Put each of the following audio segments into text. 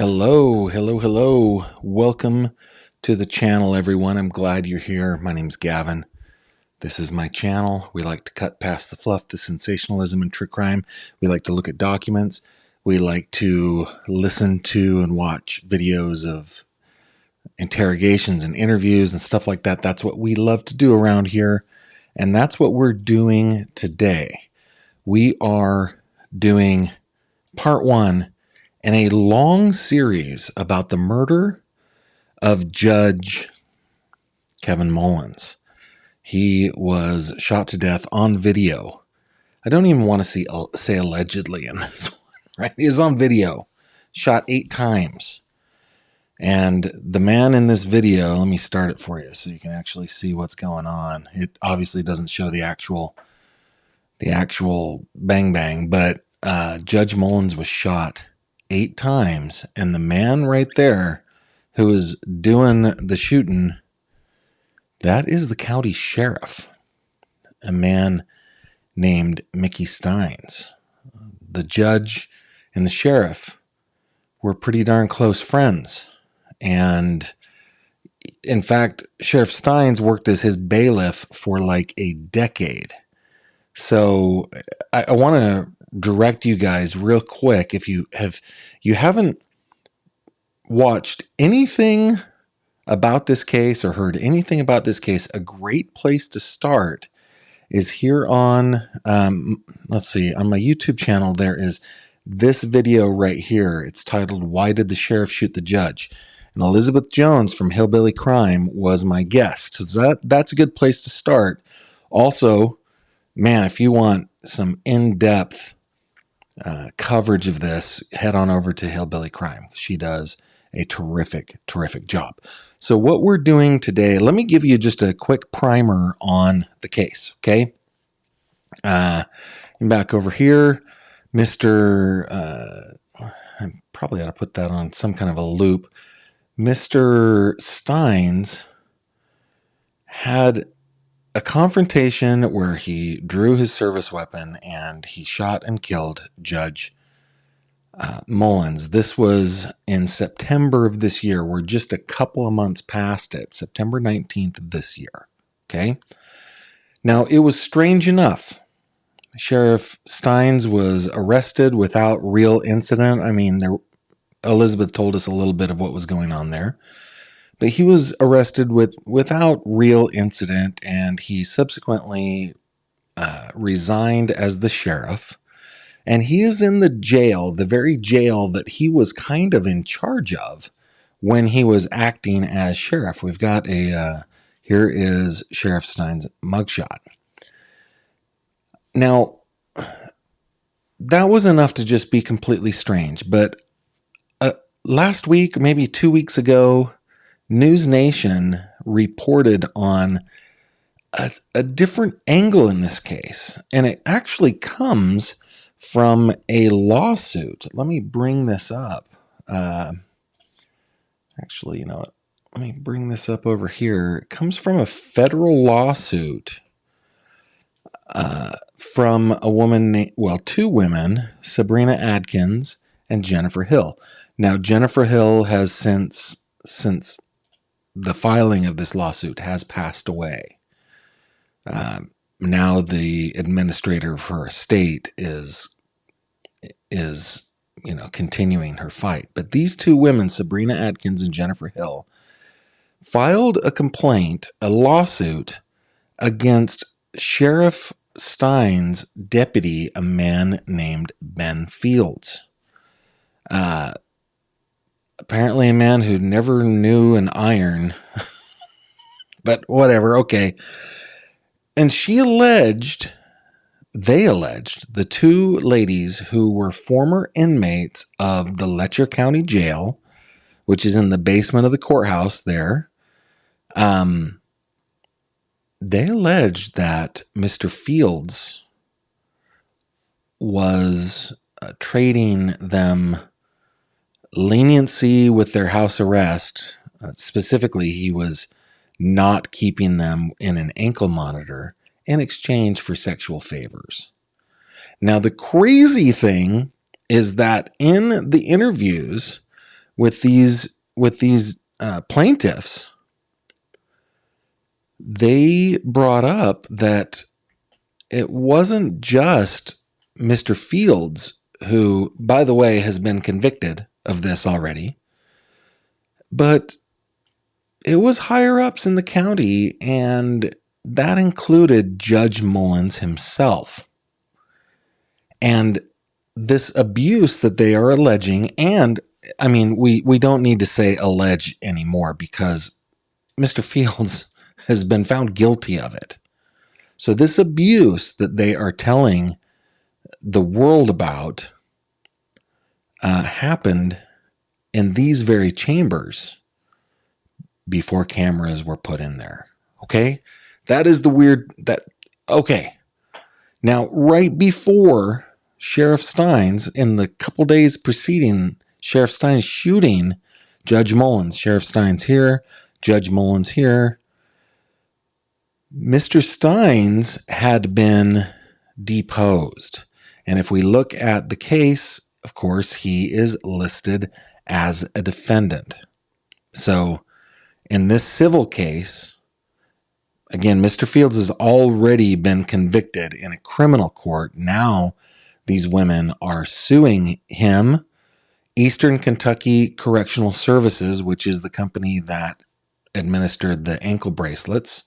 Hello, hello, hello. Welcome to the channel, everyone. I'm glad you're here. My name's Gavin. This is my channel. We like to cut past the fluff, the sensationalism, and true crime. We like to look at documents. We like to listen to and watch videos of interrogations and interviews and stuff like that. That's what we love to do around here. And that's what we're doing today. We are doing part one in a long series about the murder of Judge Kevin Mullins. He was shot to death on video. I don't even want to say allegedly in this one, right? He was on video, shot 8 times. And the man in this video, let me start it for you so you can actually see what's going on. It obviously doesn't show the actual bang bang, but Judge Mullins was shot 8 times, and the man right there who was doing the shooting, that is the county sheriff, a man named Mickey Stines. The judge and the sheriff were pretty darn close friends, and in fact, Sheriff Stines worked as his bailiff for like a decade. So I want to direct you guys real quick. If you haven't watched anything about this case or heard anything about this case, a great place to start is here on, let's see, on my YouTube channel, there is this video right here. It's titled, "Why Did the Sheriff Shoot the Judge?" And Elizabeth Jones from Hillbilly Crime was my guest. So that's a good place to start. Also, man, if you want some in-depth coverage of this, head on over to Hillbilly Crime. She does a terrific job. So what we're doing today, let me give you just a quick primer on the case, okay? Back over here, I probably ought to put that on some kind of a loop. Mr. Stines had a confrontation where he drew his service weapon and he shot and killed Judge Mullins. This was in September of this year. We're just a couple of months past it, September 19th of this year. Okay. Now, it was strange enough. Sheriff Stines was arrested without real incident. I mean, Elizabeth told us a little bit of what was going on there. But he was arrested without real incident, and he subsequently resigned as the sheriff. And he is in the jail, the very jail that he was kind of in charge of when he was acting as sheriff. We've got here is Sheriff Stines' mugshot. Now, that was enough to just be completely strange. But last week, maybe 2 weeks ago, News Nation reported on a different angle in this case, and it actually comes from a lawsuit. Let me bring this up. Actually, you know what? Let me bring this up over here. It comes from a federal lawsuit from a woman, two women, Sabrina Adkins and Jennifer Hill. Now, Jennifer Hill has since the filing of this lawsuit has passed away. Now the administrator of her estate is continuing her fight. But these two women, Sabrina Adkins and Jennifer Hill, filed a lawsuit against Sheriff Stines' deputy, a man named Ben Fields. Apparently a man who never knew an iron, but whatever, okay. And they alleged, the two ladies who were former inmates of the Letcher County Jail, which is in the basement of the courthouse there, they alleged that Mr. Fields was trading them leniency with their house arrest. Specifically, he was not keeping them in an ankle monitor in exchange for sexual favors. Now, the crazy thing is that in the interviews with these plaintiffs. They brought up that it wasn't just Mr. Fields, who, by the way, has been convicted of this already, but it was higher ups in the county, and that included Judge Mullins himself. And this abuse that they are alleging, and I mean, we don't need to say allege anymore because Mr. Fields has been found guilty of it. So this abuse that they are telling the world about happened in these very chambers before cameras were put in there. Okay? That is the weird okay. Now, right before Sheriff Stines, in the couple days preceding Sheriff Stines shooting Judge Mullins, Sheriff Stines here, Judge Mullins here, Mr. Stines had been deposed. And if we look at the case, of course, he is listed as a defendant. So in this civil case, again, Mr. Fields has already been convicted in a criminal court. Now these women are suing him. Eastern Kentucky Correctional Services, which is the company that administered the ankle bracelets,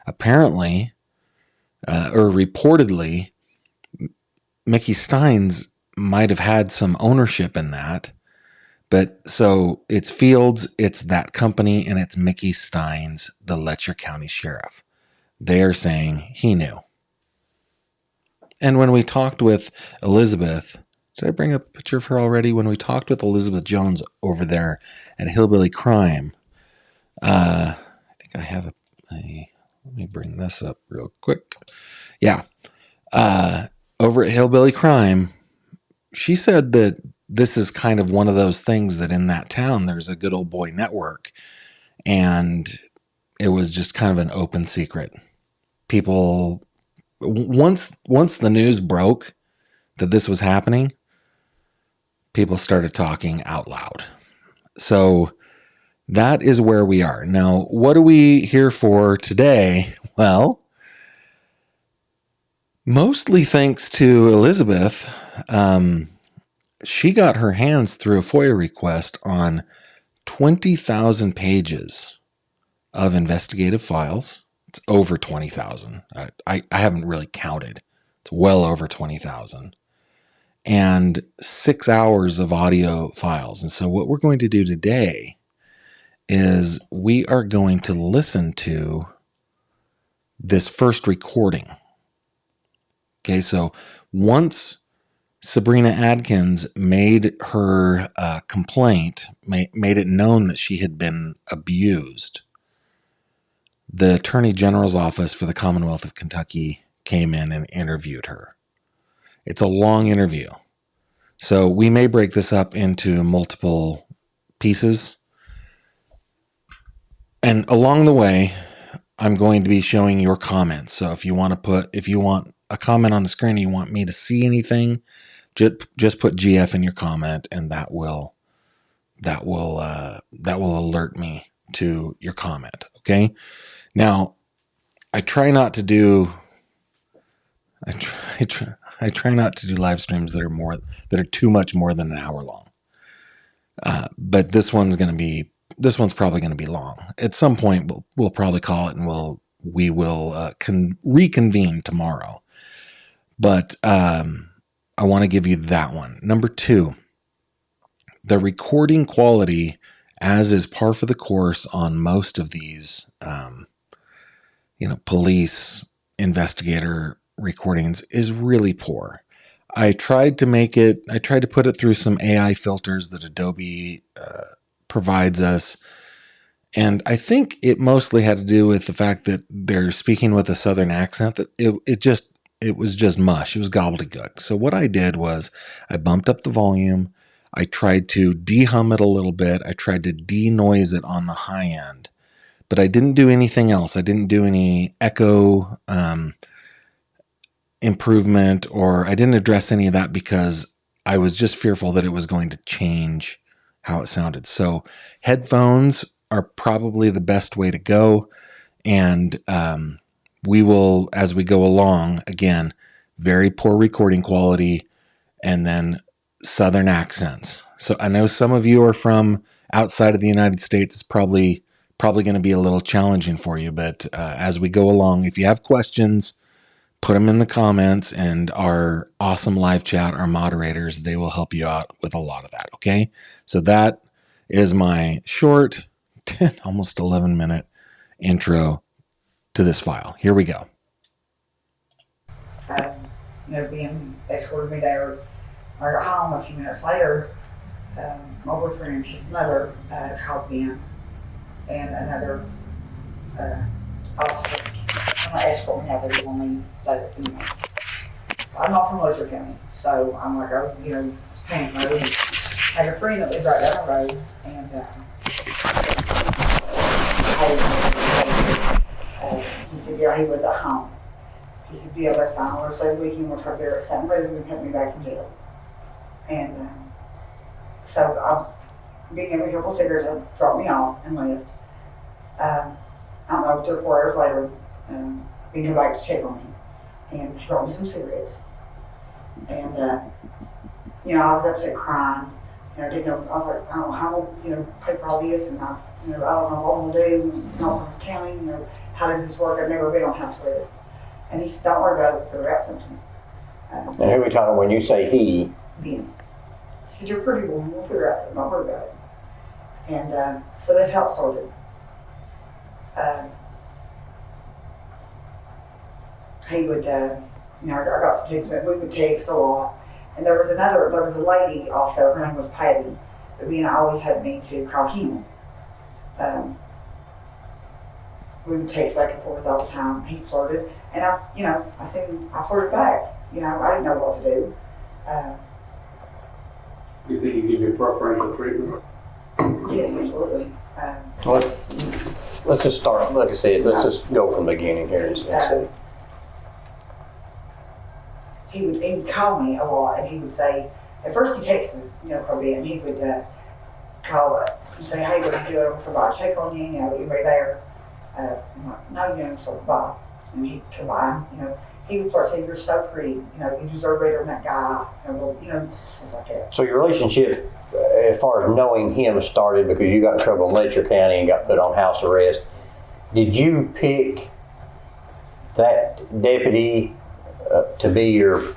apparently, or reportedly, Mickey Stines might have had some ownership in that. But so it's Fields, it's that company, and it's Mickey Stines, the Letcher County Sheriff. They are saying he knew. And when we talked with Elizabeth, did I bring a picture of her already? When we talked with Elizabeth Jones over there at Hillbilly Crime, I think I have let me bring this up real quick. Yeah. Over at Hillbilly Crime, she said that this is kind of one of those things that in that town, there's a good old boy network. And it was just kind of an open secret. People, once the news broke that this was happening, people started talking out loud. So that is where we are. Now, what are we here for today? Well, mostly thanks to Elizabeth. She got her hands through a FOIA request on 20,000 pages of investigative files. It's over 20,000. I haven't really counted. It's well over 20,000. And 6 hours of audio files. And so what we're going to do today is we are going to listen to this first recording. Okay, so once Sabrina Adkins made her complaint, made it known that she had been abused, the Attorney General's office for the Commonwealth of Kentucky came in and interviewed her. It's a long interview. So we may break this up into multiple pieces. And along the way, I'm going to be showing your comments. So if you want a comment on the screen, you want me to see anything, just put GF in your comment, and that will alert me to your comment. Okay. Now, I try not to do live streams that are too much more than an hour long. But this one's probably going to be long. At some point, we'll probably call it, and we will reconvene tomorrow. But I want to give you that one. Number 2, the recording quality, as is par for the course on most of these, police investigator recordings, is really poor. I tried to put it through some AI filters that Adobe provides us. And I think it mostly had to do with the fact that they're speaking with a Southern accent, that it was just mush. It was gobbledygook. So what I did was I bumped up the volume. I tried to de-hum it a little bit. I tried to de-noise it on the high end, but I didn't do anything else. I didn't do any echo improvement, or I didn't address any of that because I was just fearful that it was going to change how it sounded. So headphones are probably the best way to go. And we will, as we go along, again, very poor recording quality and then Southern accents. So I know some of you are from outside of the United States. It's probably going to be a little challenging for you. But as we go along, if you have questions, put them in the comments, and our awesome live chat, our moderators, they will help you out with a lot of that. Okay. So that is my short 10, almost 11-minute intro to this file. Here we go. Being escorted me there. I got home a few minutes later. My boyfriend and his mother called me in, and another officer trying to escort me out there on me later. So I'm not from Letcher County, so I'm like, panic mode. I had a friend that lived right down the road, and he said, yeah, he was at home. He said, yeah, that's fine. We'll say weekend, we'll try to figure out something rather than put me back in jail. And so I'm being able to couple cigarettes, dropped me off and left. I don't know, 3 or 4 hours later, he came back to check on me and he brought me some cigarettes. And, I was upset crying. I didn't know, I was like, I don't know how I'm pay for all this, and I don't know what I'm gonna do, not from county, how does this work? I've never been on house arrest. And he said, don't worry about it, figure out something. And who are we talking when you say he? Ben. He said, you're a pretty woman, we'll figure out something, don't worry about it. And so that's how it started. He would, I got some texts, but we would text a lot. And there was a lady also, her name was Patty, but Ben always had me to call him. We would text back and forth all the time. He flirted, and I flirted back. I didn't know what to do. You think he give you preferential treatment? Yes, absolutely. Let's just start, like I said, let's just go from the beginning here and see. He would call me a lot, and he would say, at first he texted me, probably, and he would call and say, hey, what are you doing? Come by, check on you, anybody there? I'm like, no, so bye. And he'd come by, he would start saying, you're so pretty, you deserve better than that guy, stuff like that. So your relationship, as far as knowing him, started because you got in trouble in Letcher County and got put on house arrest. Did you pick that deputy to be your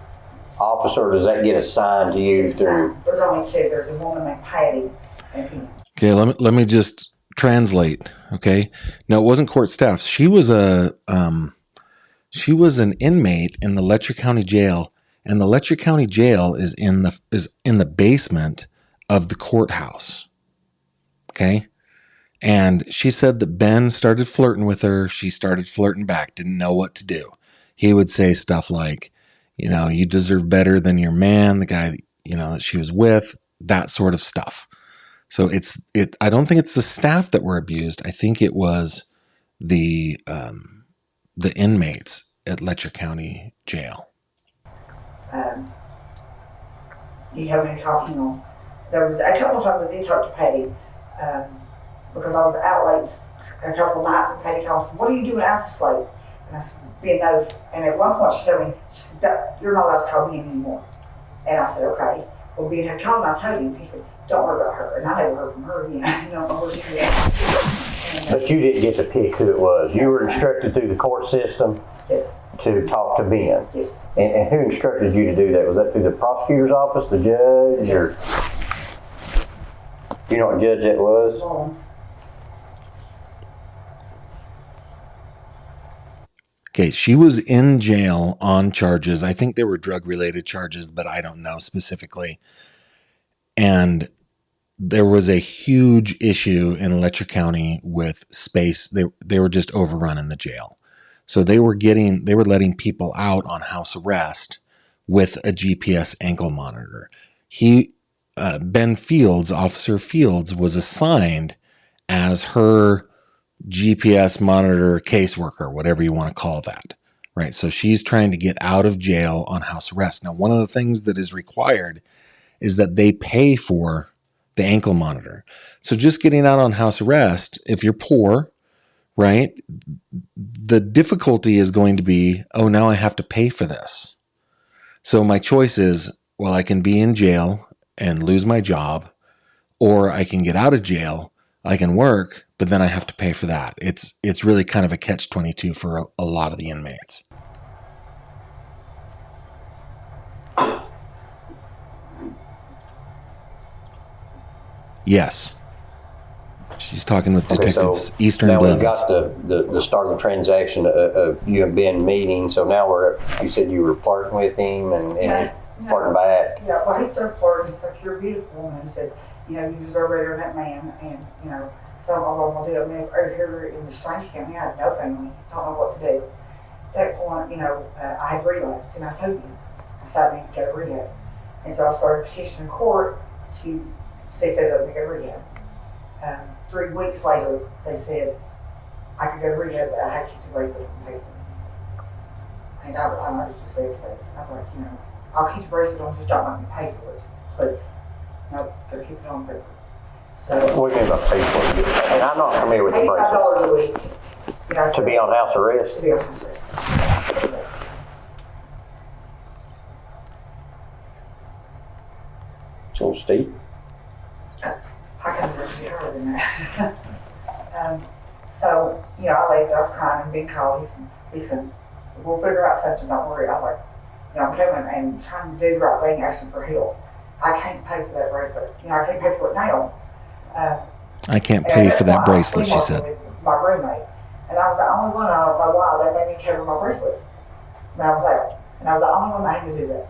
officer, or does that get assigned to you through? There's only 2. There's a woman named Patty and him. Okay, let me just translate. Okay, no, it wasn't court staff. She was an inmate in the Letcher County Jail, and the Letcher County Jail is in the basement of the courthouse. Okay, and she said that Ben started flirting with her. She started flirting back. Didn't know what to do. He would say stuff like, you deserve better than your man, the guy that she was with, that sort of stuff. So I don't think it's the staff that were abused. I think it was the inmates at Letcher County Jail. He had me talking there was a couple of times I did talk to Patty, because I was out late a couple of nights, and Patty called and said, what are you doing out this late? And I said, Ben knows. And at one point she told me, she said, you're not allowed to call Ben anymore. And I said, okay. Well, Ben had called and I told him. He said, don't worry about her. And I never heard from her again. Don't know where she is. But you didn't get to pick who it was. You were instructed through the court system to talk to Ben. Yes. And who instructed you to do that? Was that through the prosecutor's office, the judge, or you know what judge that was? Okay, she was in jail on charges. I think they were drug-related charges, but I don't know specifically. And there was a huge issue in Letcher County with space. They were just overrunning the jail. So they were letting people out on house arrest with a GPS ankle monitor. Ben Fields, Officer Fields, was assigned as her GPS monitor caseworker, whatever you want to call that, right? So she's trying to get out of jail on house arrest. Now, one of the things that is required is that they pay for the ankle monitor. So just getting out on house arrest, if you're poor, right, the difficulty is going to be, oh, now I have to pay for this. So my choice is, well, I can be in jail and lose my job, or I can get out of jail, I can work, but then I have to pay for that. It's really kind of a catch-22 for a lot of the inmates. Yes. She's talking with detectives, so Eastern now Blevins. we got the start of the transaction. You have been meeting, so now you said you were flirting with him and he's flirting back. Yeah, well, he started flirting. He's like, you're a beautiful woman. He said, you know, you deserve better than that man. And, you know, so all I'm going to do, I mean, over here in the Strange County, I have no family. Don't know what to do. At that point, you know, I had relapsed, and I told you. I said I need to go to rehab. And so I started petitioning court to see if they'd let me go to rehab. 3 weeks later, they said I could go to rehab, but I had to keep the bracelet on paper. And I was just devastated. I was like, you know, I'll keep the bracelet on, just don't let me pay for it, please. No, gotta keep it on paper. So, What do you mean by pay for it? And I'm not familiar with the bracelet. $85 a week. You know, To be on house arrest? To be on house arrest. It's a little steep. I can actually higher than that. So, you know, I left, I was crying and being called. He said, we'll figure out something, don't worry. I was like, you know, I'm coming and trying to do the right thing, asking for help. I can't pay for that bracelet. You know, I can't pay for it now. I can't pay for that bracelet, she said. My roommate. And I was the only one, I don't know why, they made me cover my bracelet when I was out. And I was the only one that had to do that.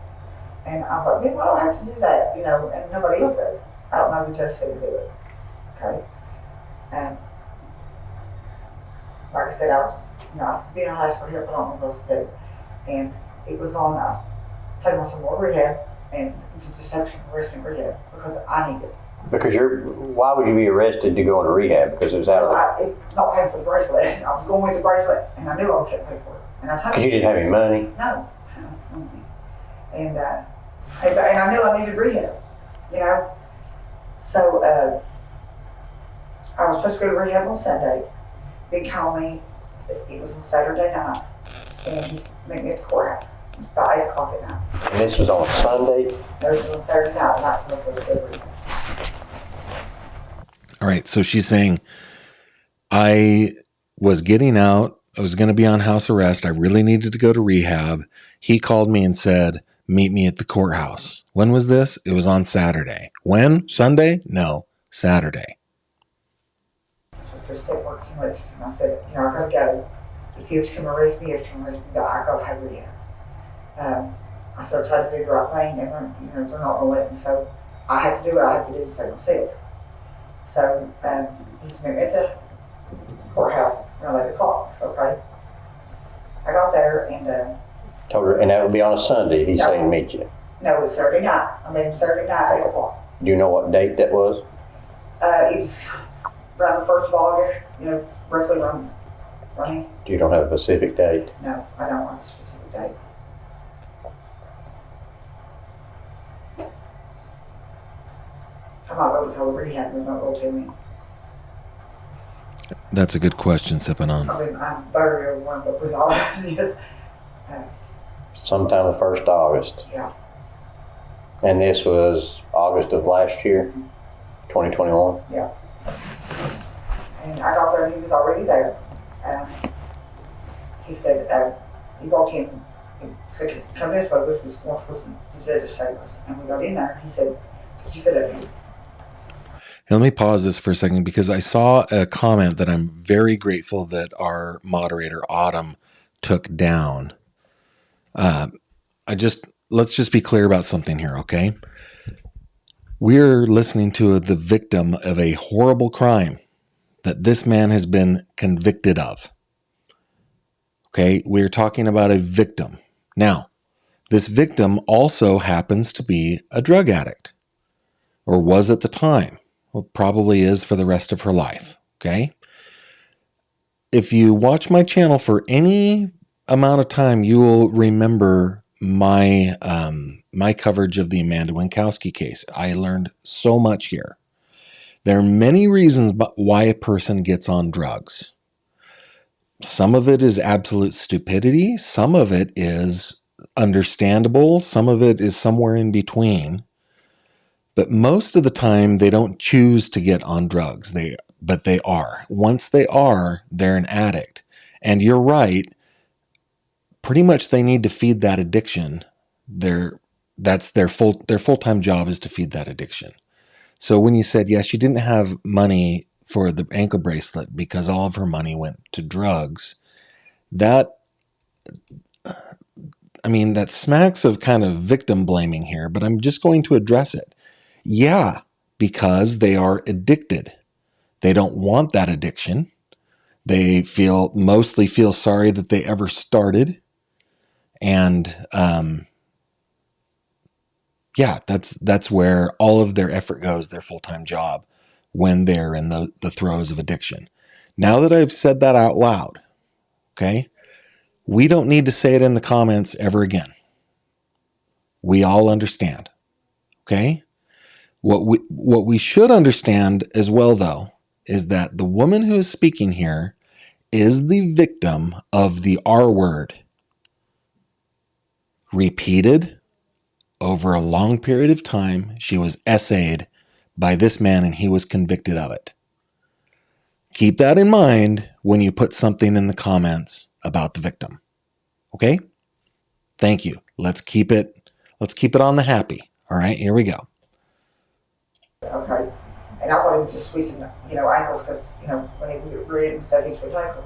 And I was like, man, why do I have to do that? You know, and nobody else does. I don't know, the judge said to do it. Okay? And like I said, I was, you know, I was being asked for help, I don't know what else to do. And it was on, taking on some more rehab, and just have to arrest in rehab because I need it. Because why would you be arrested to go into rehab? Because it was out of not paying for the bracelet. I was going with the bracelet, and I knew I couldn't pay for it. And I told because you didn't have any money? No. And I knew I needed rehab, you know? So, I was supposed to go to rehab on Sunday. They called me, it was on Saturday night, and he met me at the courthouse. It was about 8 o'clock at night. And this was on Sunday? No, it was on Saturday night before the delivery. All right, so she's saying, I was getting out. I was going to be on house arrest. I really needed to go to rehab. He called me and said, meet me at the courthouse. When was this? It was on Saturday. When? Sunday? No, Saturday. Their step work so much, and I said, you know, I gotta go. If you have to come arrest me, you have to come arrest me, but I gotta have rehab. I started trying to do the right thing, and they're not gonna let me, so I have to do what I have to do to save myself. So, he's met me at the courthouse around 8 o'clock, okay? I got there and, Told her, and that would be on a Sunday, he's saying meet you. no, it was Saturday night. I met him Saturday night, 8 o'clock. Do you know what date that was? It was around the 1st of August, you know, roughly around here. You don't have a specific date? No, I don't have a specific date. I might go to tell the rehab, they're not going to tell me. That's a good question, sipping on. I mean, I'm very overwhelmed with all that is. Sometime the 1st of August. Yeah. And this was August of last year, 2021? Yeah. And I got there and he was already there. He said, he walked in and said, come this way, this was once was the judge's chambers. And we got in there and he said, could you fit up here? Let me pause this for a second because I saw a comment that I'm very grateful that our moderator, Autumn, took down. Let's just be clear about something here, okay? We're listening to the victim of a horrible crime that this man has been convicted of. Okay, we're talking about a victim. Now, this victim also happens to be a drug addict, or was at the time. Well, probably is for the rest of her life, okay? If you watch my channel for any amount of time, you will remember my my coverage of the Amanda Winkowski case. I learned so much here. There are many reasons why a person gets on drugs. Some of it is absolute stupidity. Some of it is understandable. Some of it is somewhere in between. But most of the time, they don't choose to get on drugs. But they are. Once they are, they're an addict. And you're right. Pretty much they need to feed that addiction. That's their full-time job is to feed that addiction. So when you said, yes, she didn't have money for the ankle bracelet because all of her money went to drugs, that smacks of kind of victim blaming here, but I'm just going to address it. Yeah, because they are addicted. They don't want that addiction. They mostly feel sorry that they ever started. And that's where all of their effort goes, their full-time job, when they're in the throes of addiction. Now that I've said that out loud, okay, we don't need to say it in the comments ever again. We all understand, okay? What we should understand as well, though, is that the woman who is speaking here is the victim of the R word. Repeated over a long period of time, she was essayed by this man and he was convicted of it. Keep that in mind when you put something in the comments about the victim. Okay? Thank you. Let's keep it on the happy. All right, here we go. Okay. And I thought he was just squeezing, ankles because, when he would read and stuff, he switched ankles.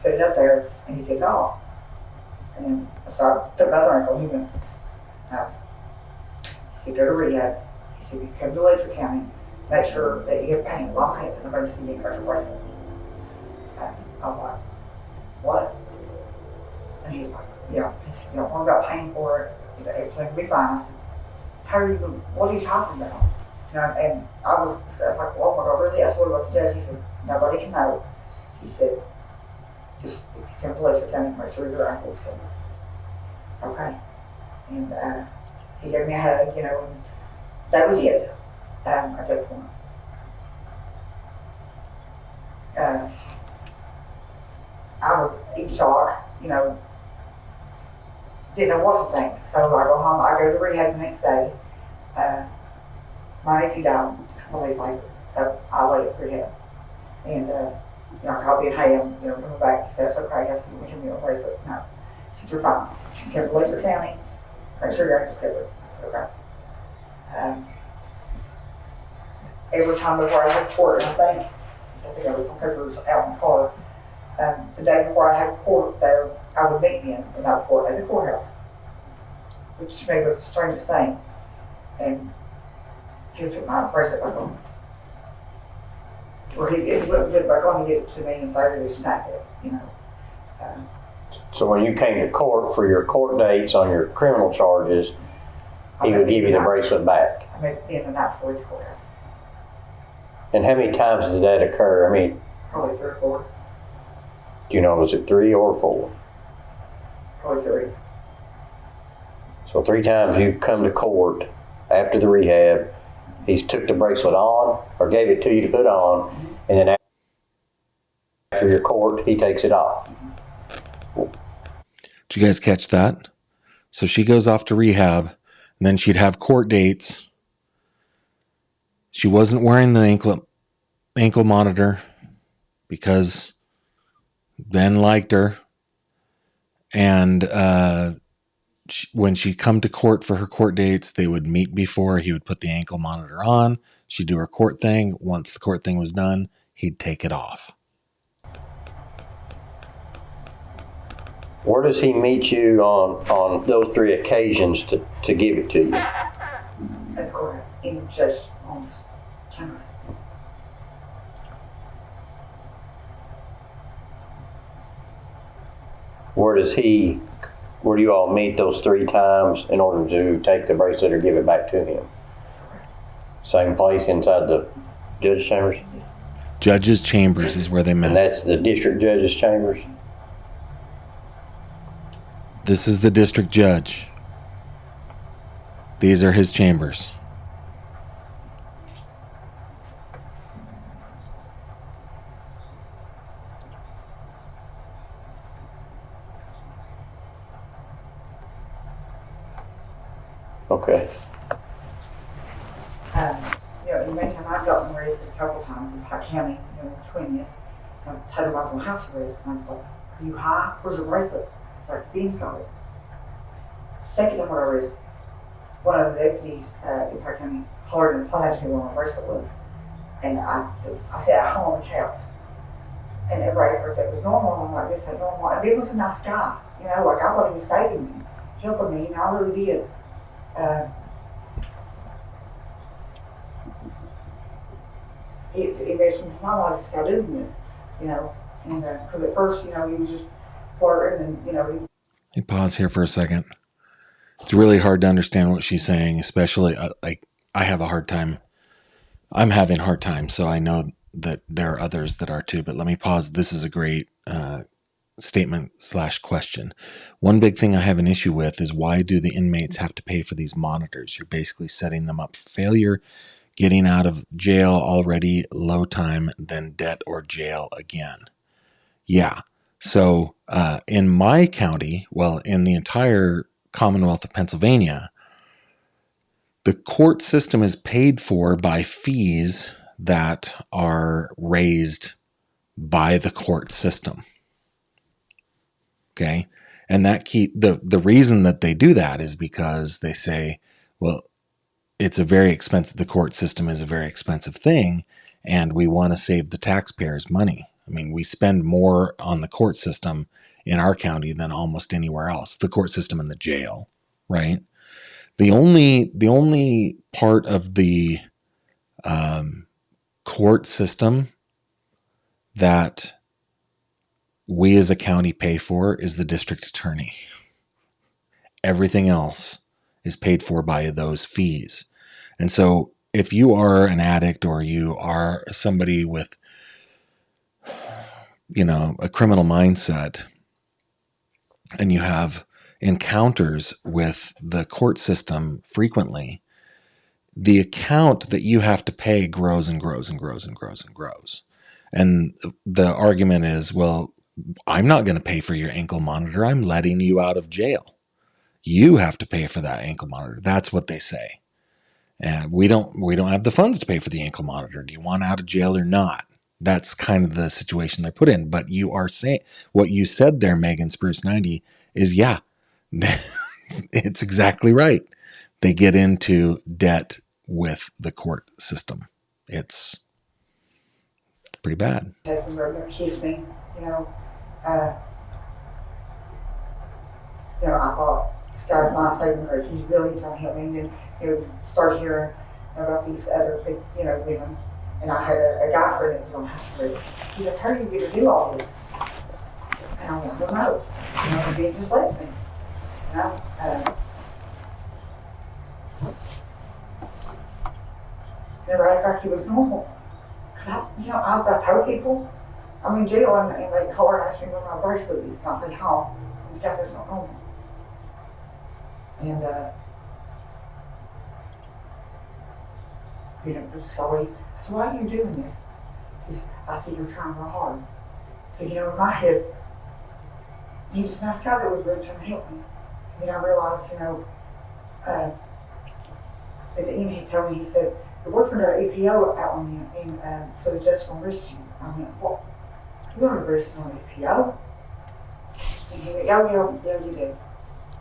Put it up there and he took off. And so I took another ankle and he went, no. He said, go to rehab. He said, you come to Letcher County, make sure that you have pain, long hands, and emergency knee pressure bracelet. I was like, what? And he's like, yeah. He said, you don't worry about paying for it. Everything will be fine. I said, what are you talking about? And I was like, oh my God, really? I said, what about the judge? He said, nobody can know. He said, just if you come to Letcher County, make sure your ankle's covered. Okay. And he gave me a hug, and that was it at that point. I was in shock, didn't know what to think. So I go home, I go to rehab the next day. My nephew died a couple days later, so I lay at rehab. And, I called being, hey, I'm, coming back. He said, it's okay. I said, we can be a bracelet. No. He said, you're fine. You come to Letcher County, make sure your ankle's covered. Okay. Every time before I had court, I think I was on papers out in the car. The day before I had court there, I would meet him in that court at the courthouse, which to me was the strangest thing. And he took my bracelet back on. Or he wouldn't put it back on, he gave it to me and said he snapped it, So when you came to court for your court dates on your criminal charges, he would give you the bracelet back. I met him the night before the courthouse. And how many times did that occur? Probably 3 or 4. Do you know, was it 3 or 4? Probably 3. So 3 times you've come to court after the rehab, he's took the bracelet on or gave it to you to put on, and then after your court, he takes it off. Did you guys catch that? So she goes off to rehab, and then she'd have court dates. She wasn't wearing the ankle monitor because Ben liked her. And when she'd come to court for her court dates, they would meet before. He would put the ankle monitor on. She'd do her court thing. Once the court thing was done, he'd take it off. Where does he meet you on those 3 occasions to give it to you? At the courthouse, in Judge Mullins' chamber. Where do you all meet those 3 times in order to take the bracelet or give it back to him? Same place inside the judge's chambers? Judge's chambers is where they met. And that's the district judge's chambers? This is the district judge. These are his chambers. Okay. You know, in the meantime, I've gotten arrested a couple times in Pike County, you know, between this. I told him I was on house arrest, and I was like, are you high? Where's your bracelet? It's like, Bean's got it. Second time I was arrested, one of the deputies in Pike County hollered and asked me where my bracelet was. And I said, I hung on the couch. And everybody thought that was normal, and I'm like, this ain't normal. And Bean was a nice guy, you know, like I thought he was saving me, helping me, and I really did. It makes me smile, I just got doing this, you know, and because at first, you know, he was just flirting and, you know. Let me pause here for a second. It's really hard to understand what she's saying, especially like I have a hard time. I'm having a hard time, so I know that there are others that are too, but let me pause. This is a great statement/question. One big thing I have an issue with is why do the inmates have to pay for these monitors? You're basically setting them up for failure, getting out of jail already, low time, then debt or jail again. Yeah. So in my county, well, in the entire Commonwealth of Pennsylvania, the court system is paid for by fees that are raised by the court system. Okay. And that the reason that they do that is because they say, well, it's a very expensive, the court system is a very expensive thing, and we want to save the taxpayers money. I mean, we spend more on the court system in our county than almost anywhere else, the court system and the jail, right? The only part of the court system that we as a county pay for is the district attorney. Everything else is paid for by those fees. And so if you are an addict or you are somebody with, you know, a criminal mindset and you have encounters with the court system frequently, the account that you have to pay grows and grows and grows and grows and grows. And the argument is, well, I'm not going to pay for your ankle monitor. I'm letting you out of jail. You have to pay for that ankle monitor. That's what they say. And we don't have the funds to pay for the ankle monitor. Do you want out of jail or not? That's kind of the situation they're put in. But you are saying what you said there, Megan Spruce 90, is yeah, it's exactly right. They get into debt with the court system. It's pretty bad. Take him over, kiss me, you know. You know, I thought this guy's my saving grace. He's really trying to help me. And then, you know, start hearing about these other big, you know, women. And I had a guy friend that was on house arrest. He's like, how do you get to do all this? And I went, well, no. You know, and Ben just left me. You know, never act like he was normal. Cause I told people, I'm in jail and they hard ask me where my bracelet is. And I say, home. And the guy says, not normal. And, you know, so I said, why are you doing this? I said, you're trying real hard. So, you know, in my head, he was a nice guy that was really trying to help me. And then I realized, you know, at the end he told me, he said, your boyfriend got an APO out on you, and so the judge going to arrest you. I went, what? You're not arrested on APO? And he went, yeah, you did.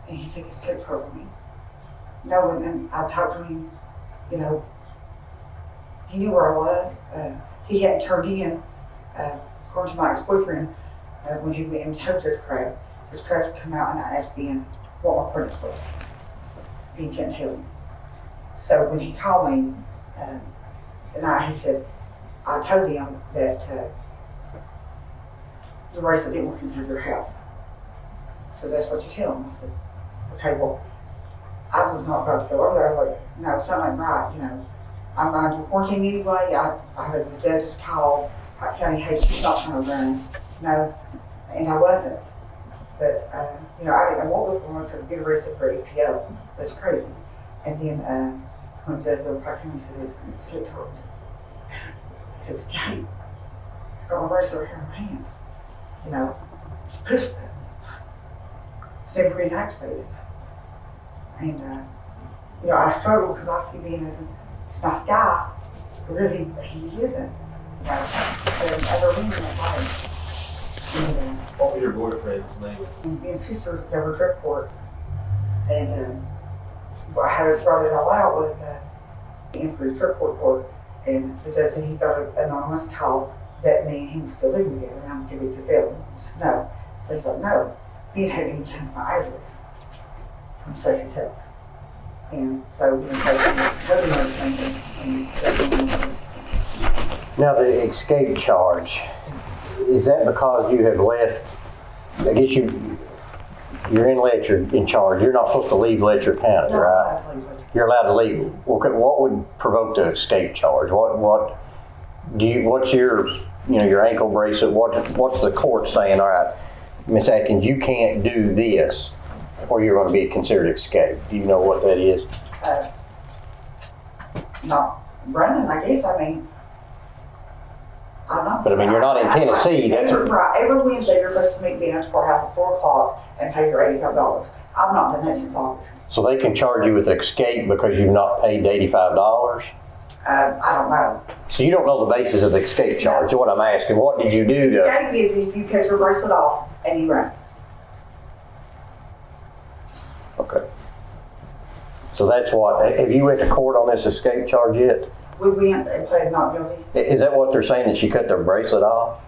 And he took his coat over me. No, and I talked to him, you know, he knew where I was. He hadn't turned in, according to my ex-boyfriend, when he went and told Judge Crab. Judge Crab come out and I asked Ben what my credit was. Ben couldn't tell me. So when he called me, he said, I told him that the bracelet didn't consider your house. So that's what you tell him. I said, okay, well, I was not about to go over there. I was like, no, something ain't right, you know. I'm going to quarantine anyway. I heard the judge's call. Pike County, hey, she's not trying to run. No, and I wasn't. But, you know, I didn't know what was going on to get arrested for APO. That's crazy. And then when the judge over Pike County said, it's hit her. He said, it's gay. I got my bracelet over here in my hand. You know, just push it. It's never been activated. And you know, I struggle because I see being as a nice guy, but really he isn't. You know, and other women that fight. And, What was your boyfriend's name? and sisters that were drug court. And how it brought it all out was in for his drug court, and the judge said he got an anonymous call that me and him still living together, and I'm giving it to Bill. He said, no. So he's like, no. He hadn't even changed my address from Stacey's house. And so we totally everything. And Now, the escape charge, is that because you have left, I guess you're in Letcher in charge. You're not supposed to leave Letcher County, no, right? I believe it. You're allowed to leave. Okay, what would provoke the escape charge? What's your, your ankle bracelet? What's the court saying? All right, Ms. Atkins, you can't do this, or you're going to be considered escape. Do you know what that is? Not running, I guess. I mean, I don't know. But I mean, you're not in Tennessee. Right. Every Wednesday you're supposed to meet me at the courthouse at 4 o'clock and pay your $85. I've not done that since August. So they can charge you with escape because you've not paid the $85? I don't know. So you don't know the basis of the escape charge. So what I'm asking, what did you do to... Escape is if you cut your bracelet off and you run. Okay. So that's what, have you went to court on this escape charge yet? We went and pled not guilty. Is that what they're saying, that she cut their bracelet off?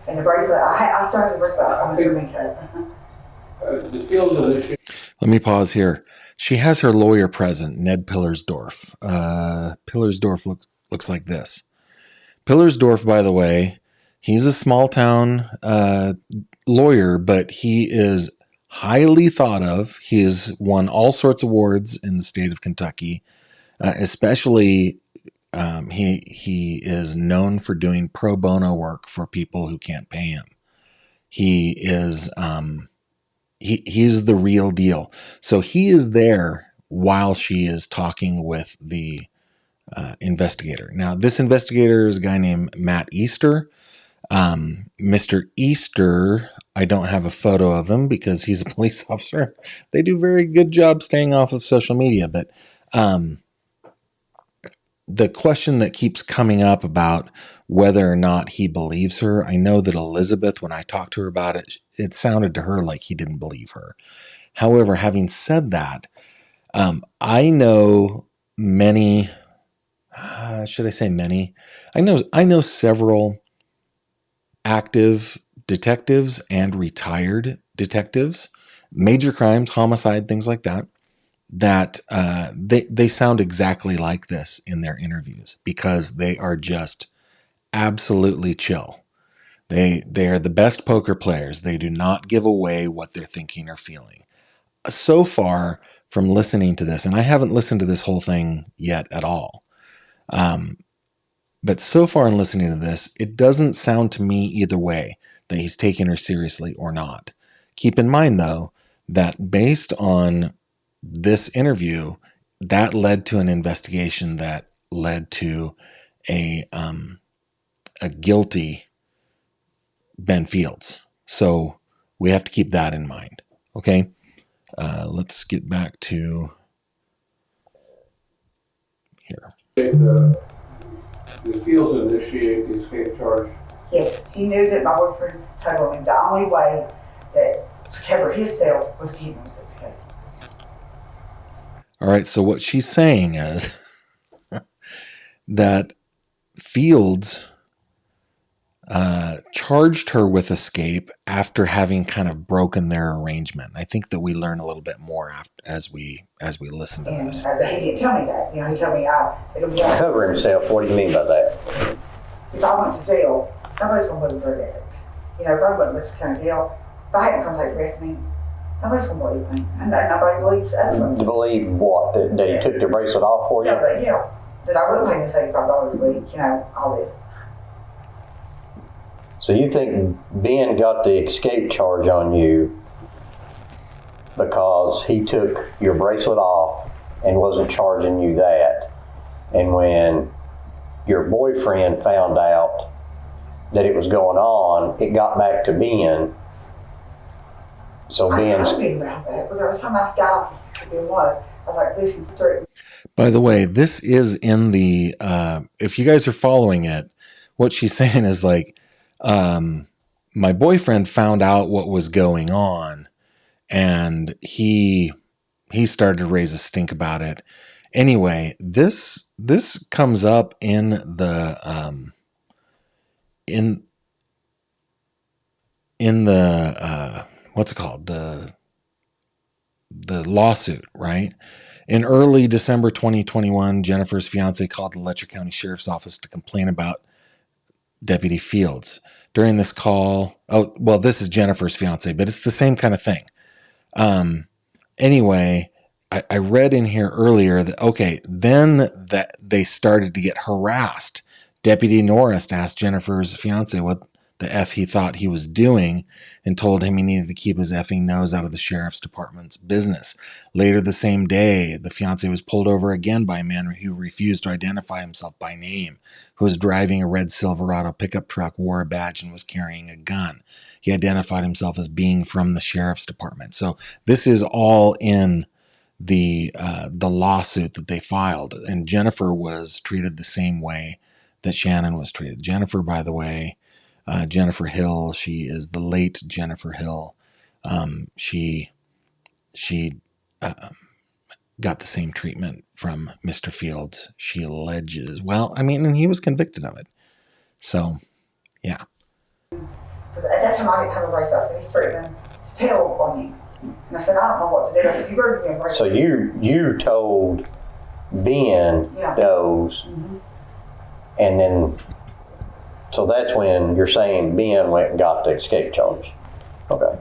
And the bracelet, I started the bracelet on the swimming cut. The field of the Let me pause here. She has her lawyer present, Ned Pillersdorf. Pillersdorf looks like this. Pillersdorf, by the way, he's a small town lawyer, but he is highly thought of. He has won all sorts of awards in the state of Kentucky. Especially, he is known for doing pro bono work for people who can't pay him. He is he's the real deal. So he is there while she is talking with the investigator. Now, this investigator is a guy named Matt Easter. Mr. Easter, I don't have a photo of him because he's a police officer. They do a very good job staying off of social media, but the question that keeps coming up about whether or not he believes her, I know that Elizabeth, when I talked to her about it, it sounded to her like he didn't believe her. However, having said that, I know many, should I say many? I know several active detectives and retired detectives, major crimes, homicide, things like that, that they sound exactly like this in their interviews because they are just absolutely chill. They are the best poker players. They do not give away what they're thinking or feeling. So far from listening to this, and I haven't listened to this whole thing yet at all, but so far in listening to this, it doesn't sound to me either way that he's taking her seriously or not. Keep in mind, though, that based on this interview, that led to an investigation that led to a guilty Ben Fields. So we have to keep that in mind. Okay, let's get back to here. the fields initiate the escape charge. Yes, he knew that my boyfriend told him the only way that to cover himself was to give him the escape. All right, so what she's saying is that Fields charged her with escape after having kind of broken their arrangement. I think that we learn a little bit more as we listen to And this. he didn't tell me that. You know, he told me it'll be like, Cover himself, what do you mean by that? if I went to jail, nobody's going to believe a drug addict. You know, if I went to Letcher County jail, if I hadn't come take the rest of me, nobody's going to believe me. And nobody believes us. Believe what? That he took the bracelet off for you? Yeah, that I would pay this $85 a week, you know, all this. So you think Ben got the escape charge on you because he took your bracelet off and wasn't charging you that. And when your boyfriend found out that it was going on, it got back to Ben. So I Ben's... told him about that, but there was some nice guy Ben was. I was like, this is true. By the way, this is in the, if you guys are following it, what she's saying is like, my boyfriend found out what was going on and he started to raise a stink about it. Anyway, this comes up in the, in the, what's it called? The lawsuit, right? In early December 2021, Jennifer's fiance called the Letcher County Sheriff's Office to complain about Deputy Fields. During this call, oh, well, this is Jennifer's fiance, but it's the same kind of thing. Anyway, I read in here earlier that, okay, then that they started to get harassed. Deputy Norris asked Jennifer's fiance what the F he thought he was doing and told him he needed to keep his effing nose out of the sheriff's department's business. Later the same day, the fiance was pulled over again by a man who refused to identify himself by name, who was driving a red Silverado pickup truck, wore a badge, and was carrying a gun. He identified himself as being from the sheriff's department. So this is all in the lawsuit that they filed, and Jennifer was treated the same way that Shannon was treated. Jennifer, by the way, Jennifer Hill, she is the late Jennifer Hill. She got the same treatment from Mr. Fields, she alleges. Well, I mean, and he was convicted of it. So, yeah. At that time, I didn't have a bracelet, so he threatened to tell on me. And I said, I don't know what to do. I said, you better give me a bracelet. So you told Ben those, and then, so that's when you're saying Ben went and got the escape charge. Okay.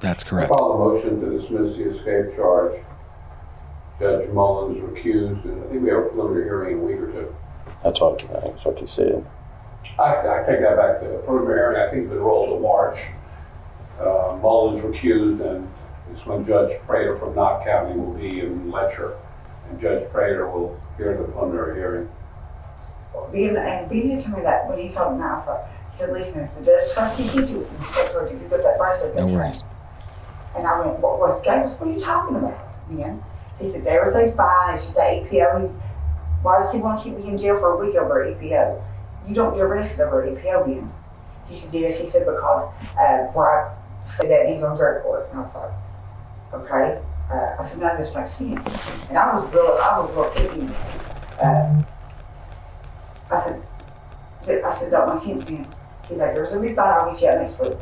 That's I correct. file a motion to dismiss the escape charge. Judge Mullins recused, and I think we have a preliminary hearing in a week or two. That's what you said. I take that back. The preliminary hearing, I think, has been rolled to March. Mullins recused, and it's when Judge Prater from Knott County will be in Letcher, and Judge Prater will hear the preliminary hearing. Ben told me that when he told me that, I thought, he said, listen, if the judge tries to get you, you put that bracelet. No worries. And I went, what are you talking about, Ben? He said, everything's fine, it's just the APO. Why does he want to keep me in jail for a week over APO? You don't get arrested over APO, Ben. He said, yes. He said, because where I said that he's on drug court. And I was like, okay. I said, none of this makes sense. And I was real thinking. I said, don't make sense, Ben. He's like, there's going to be fine, I'll get you out next week.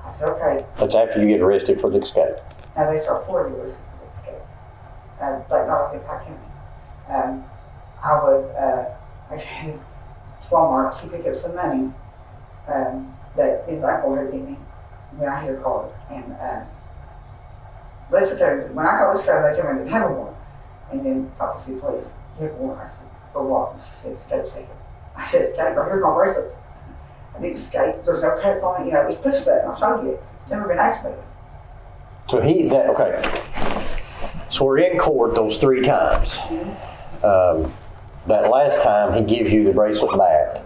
I said, okay. That's after you get arrested for the escape. Now they start 4 years for the escape. Like not in Pike County. I was, actually, Walmart, she picked up some money that his uncle had sent me when I hit her car. And Letcher County, when I got Letcher County, they told me I didn't have a warrant. And then talked to the city police, you have a warrant. I said, for what? And she said, escape seeker. I said, escape, right here's my bracelet. I didn't escape, there's no cuts on it, you know, it's push button, I'll show you it. It's never been activated. So okay. So we're in court those 3 times. That last time he gives you the bracelet back.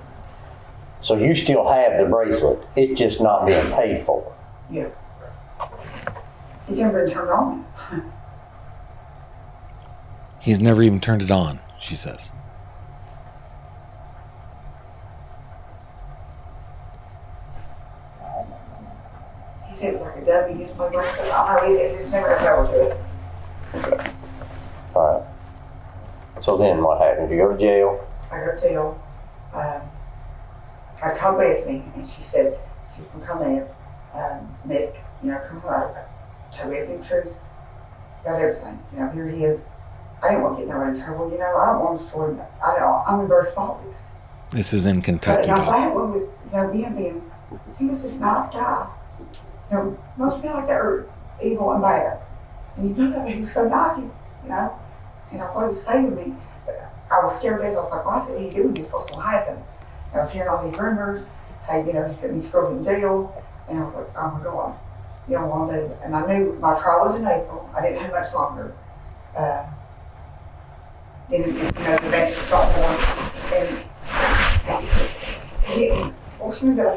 So you still have the bracelet. It's just not being paid for. Yeah. It's never been turned on. He's never even turned it on, she says. He said it was like a W, just my bracelet. I don't know, it's never got power to it. Okay. All right. So then what happened? You go to jail? I go to jail. I called Bethany, and she said, she's going to come in. Nick, you know, comes out. Tell Bethany the truth. Got everything. You know, here he is. I didn't want to get nobody in trouble, you know. I don't want to destroy him. I'm embarrassed about this. This is in Kentucky, But, you know, though. that one with, you know, being, he was this nice guy. You know, most people like that are evil and bad. And you know that he was so nice, you know. And I thought he was saving me. But I was scared to death. I was like, why is he doing this? What's going to happen? And I was hearing all these rumors. Hey, you know, he's putting these girls in jail. And I was like, oh my God, you don't want to do it. And I knew my trial was in April. I didn't have much longer. Then, you know, the bench stopped going. And he didn't, well, Which means that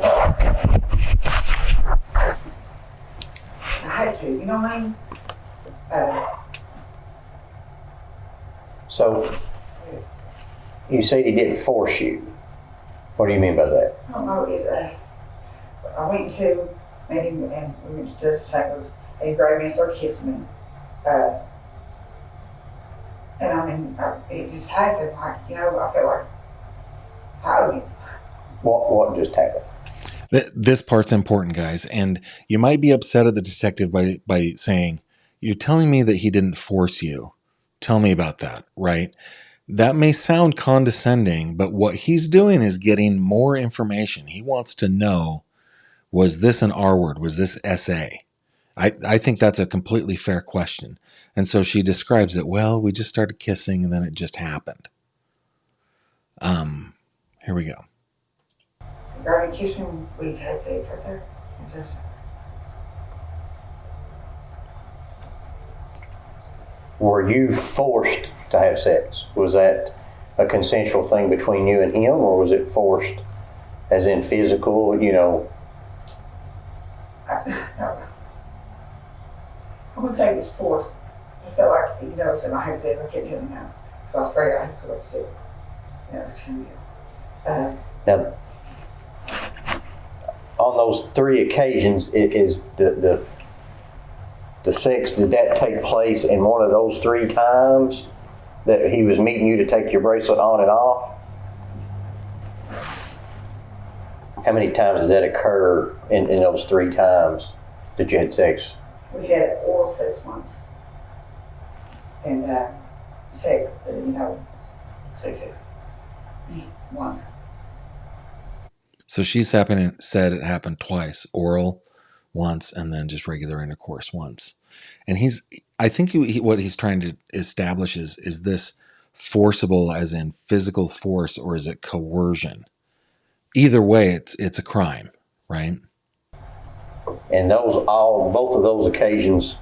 I had to, you know what I mean? So, you said he didn't force you. What do you mean by that? I don't know, I went to meeting and we went to Judge Chambers and he grabbed me and started kissing me. And I mean, it just happened like, you know, I felt like I owed him. What just happened? This part's important, guys. And you might be upset at the detective by saying, you're telling me that he didn't force you. Tell me about that, right? That may sound condescending, but what he's doing is getting more information. He wants to know, was this an R word? Was this SA? I think that's a completely fair question. And so she describes it, well, we just started kissing and then it just happened. Here we go. He grabbed me, kissed me, we had sex right there. It just, Were you forced to have sex? Was that a consensual thing between you and him, or was it forced as in physical, you know? no. I wouldn't say it was forced. I felt like, you know, something I had to do, I couldn't do it now. So I was afraid I had to put up to it. You know, that's kind of Now, on those 3 occasions, is the sex, did that take place in one of those 3 times that he was meeting you to take your bracelet on and off? How many times did that occur in those 3 times that you had sex? we had oral sex once. And sex, you know, sex once. So she's said it happened twice, oral once, and then just regular intercourse once. And I think what he's trying to establish is this forcible as in physical force, or is it coercion? Either way, it's a crime, right? And both of those occasions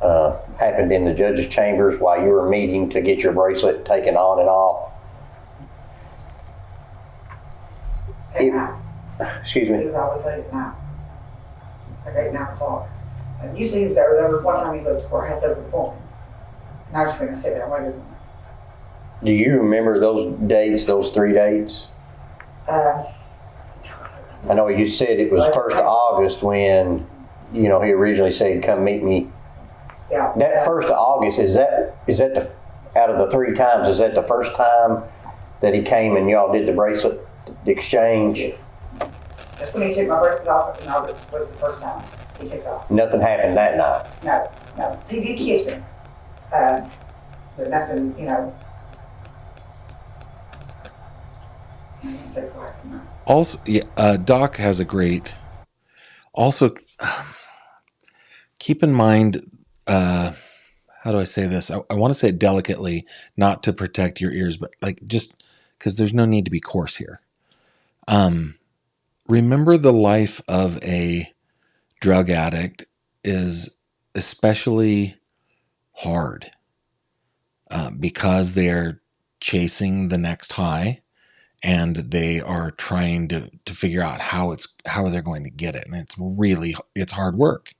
happened in the judge's chambers while you were meeting to get your bracelet taken on and off. Excuse He me. was always late at night. Like 8, 9 o'clock. And usually he was there. There was one time he go to the courthouse over the phone. And I just went and sit there and waited. Do you remember those dates, those 3 dates? I know you said it was 1st of August when, you know, he originally said, come meet me. Yeah. That 1st of August, is that out of the 3 times, is that the first time that he came and y'all did the bracelet exchange? Yes. That's when he took my bracelet off in August was the first time he took it off. Nothing happened that night. No. He did kiss me. But nothing, you know. Also, Doc has a great. Also, keep in mind. How do I say this? I want to say it delicately, not to protect your ears, but like just because there's no need to be coarse here. Remember, the life of a drug addict is especially hard because they're chasing the next high. And they are trying to figure out how they're going to get it. And it's hard work.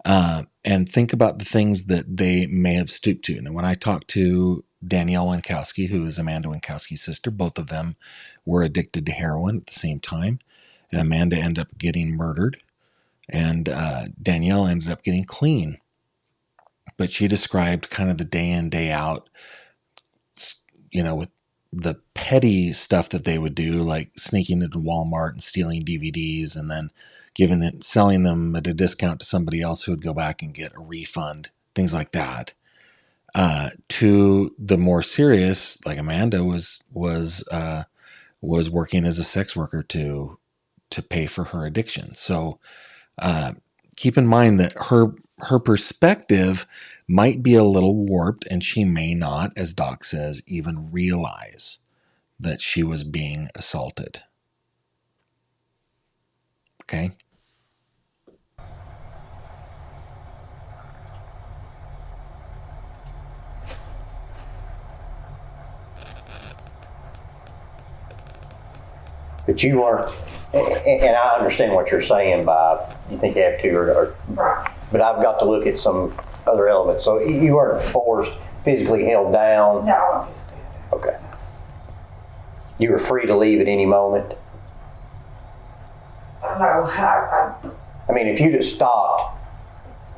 And think about the things that they may have stooped to. And when I talked to Danielle Winkowski, who is Amanda Winkowski's sister, both of them were addicted to heroin at the same time. And Amanda ended up getting murdered. And Danielle ended up getting clean. But she described kind of the day in, day out, you know, with the petty stuff that they would do, like sneaking into Walmart and stealing DVDs and then selling them at a discount to somebody else who would go back and get a refund, things like that. To the more serious, like Amanda was working as a sex worker to pay for her addiction. So keep in mind that her perspective might be a little warped, and she may not, as Doc says, even realize that she was being assaulted. Okay? But you weren't, and I understand what you're saying by you think you have to, Right. but I've got to look at some other elements. So you weren't forced, physically held down? No, I don't physically. Okay. You were free to leave at any moment? I don't know. I mean, if you'd have stopped,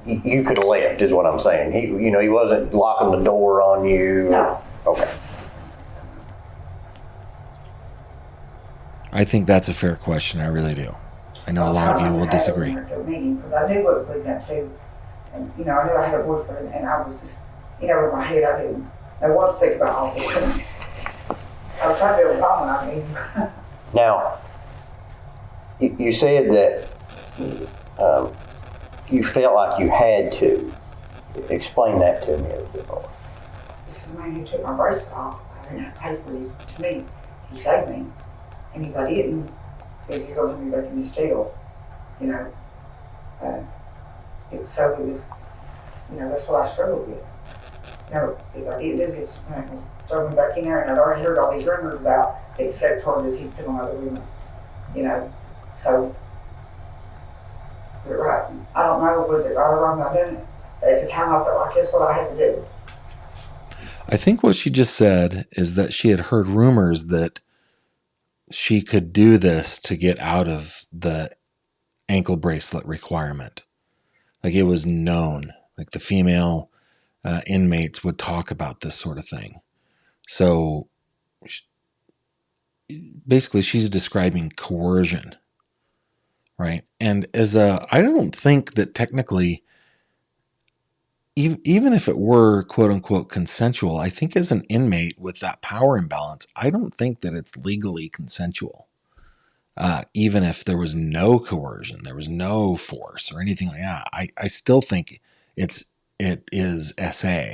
you could have left, is what I'm saying. He wasn't locking the door on you? No. Okay. I think that's a fair question. I really do. I know a lot of you will disagree. Because I knew what it was leading up to. And, I knew I had a boyfriend, and I was just, in my head, I didn't know what to think about all this. I was trying to do a problem, I mean. Now, you said that you felt like you had to. Explain that to me a little bit more. This is the man who took my bracelet off. I didn't have to pay for it. To me, he saved me. And if I didn't, he's going to be back in his jail. So it was, that's what I struggled with. If I didn't do this, I was throw me back in there, and I'd already heard all these rumors about the sex charges he put on other women. So, you're right. I don't know, was it right or wrong I done it? At the time, I felt like that's what I had to do. I think what she just said is that she had heard rumors that she could do this to get out of the ankle bracelet requirement. Like it was known, like the female inmates would talk about this sort of thing. So basically she's describing coercion, right? And I don't think that technically, even if it were quote unquote consensual, I think as an inmate with that power imbalance, I don't think that it's legally consensual. Even if there was no coercion, there was no force or anything like that, I still think it is SA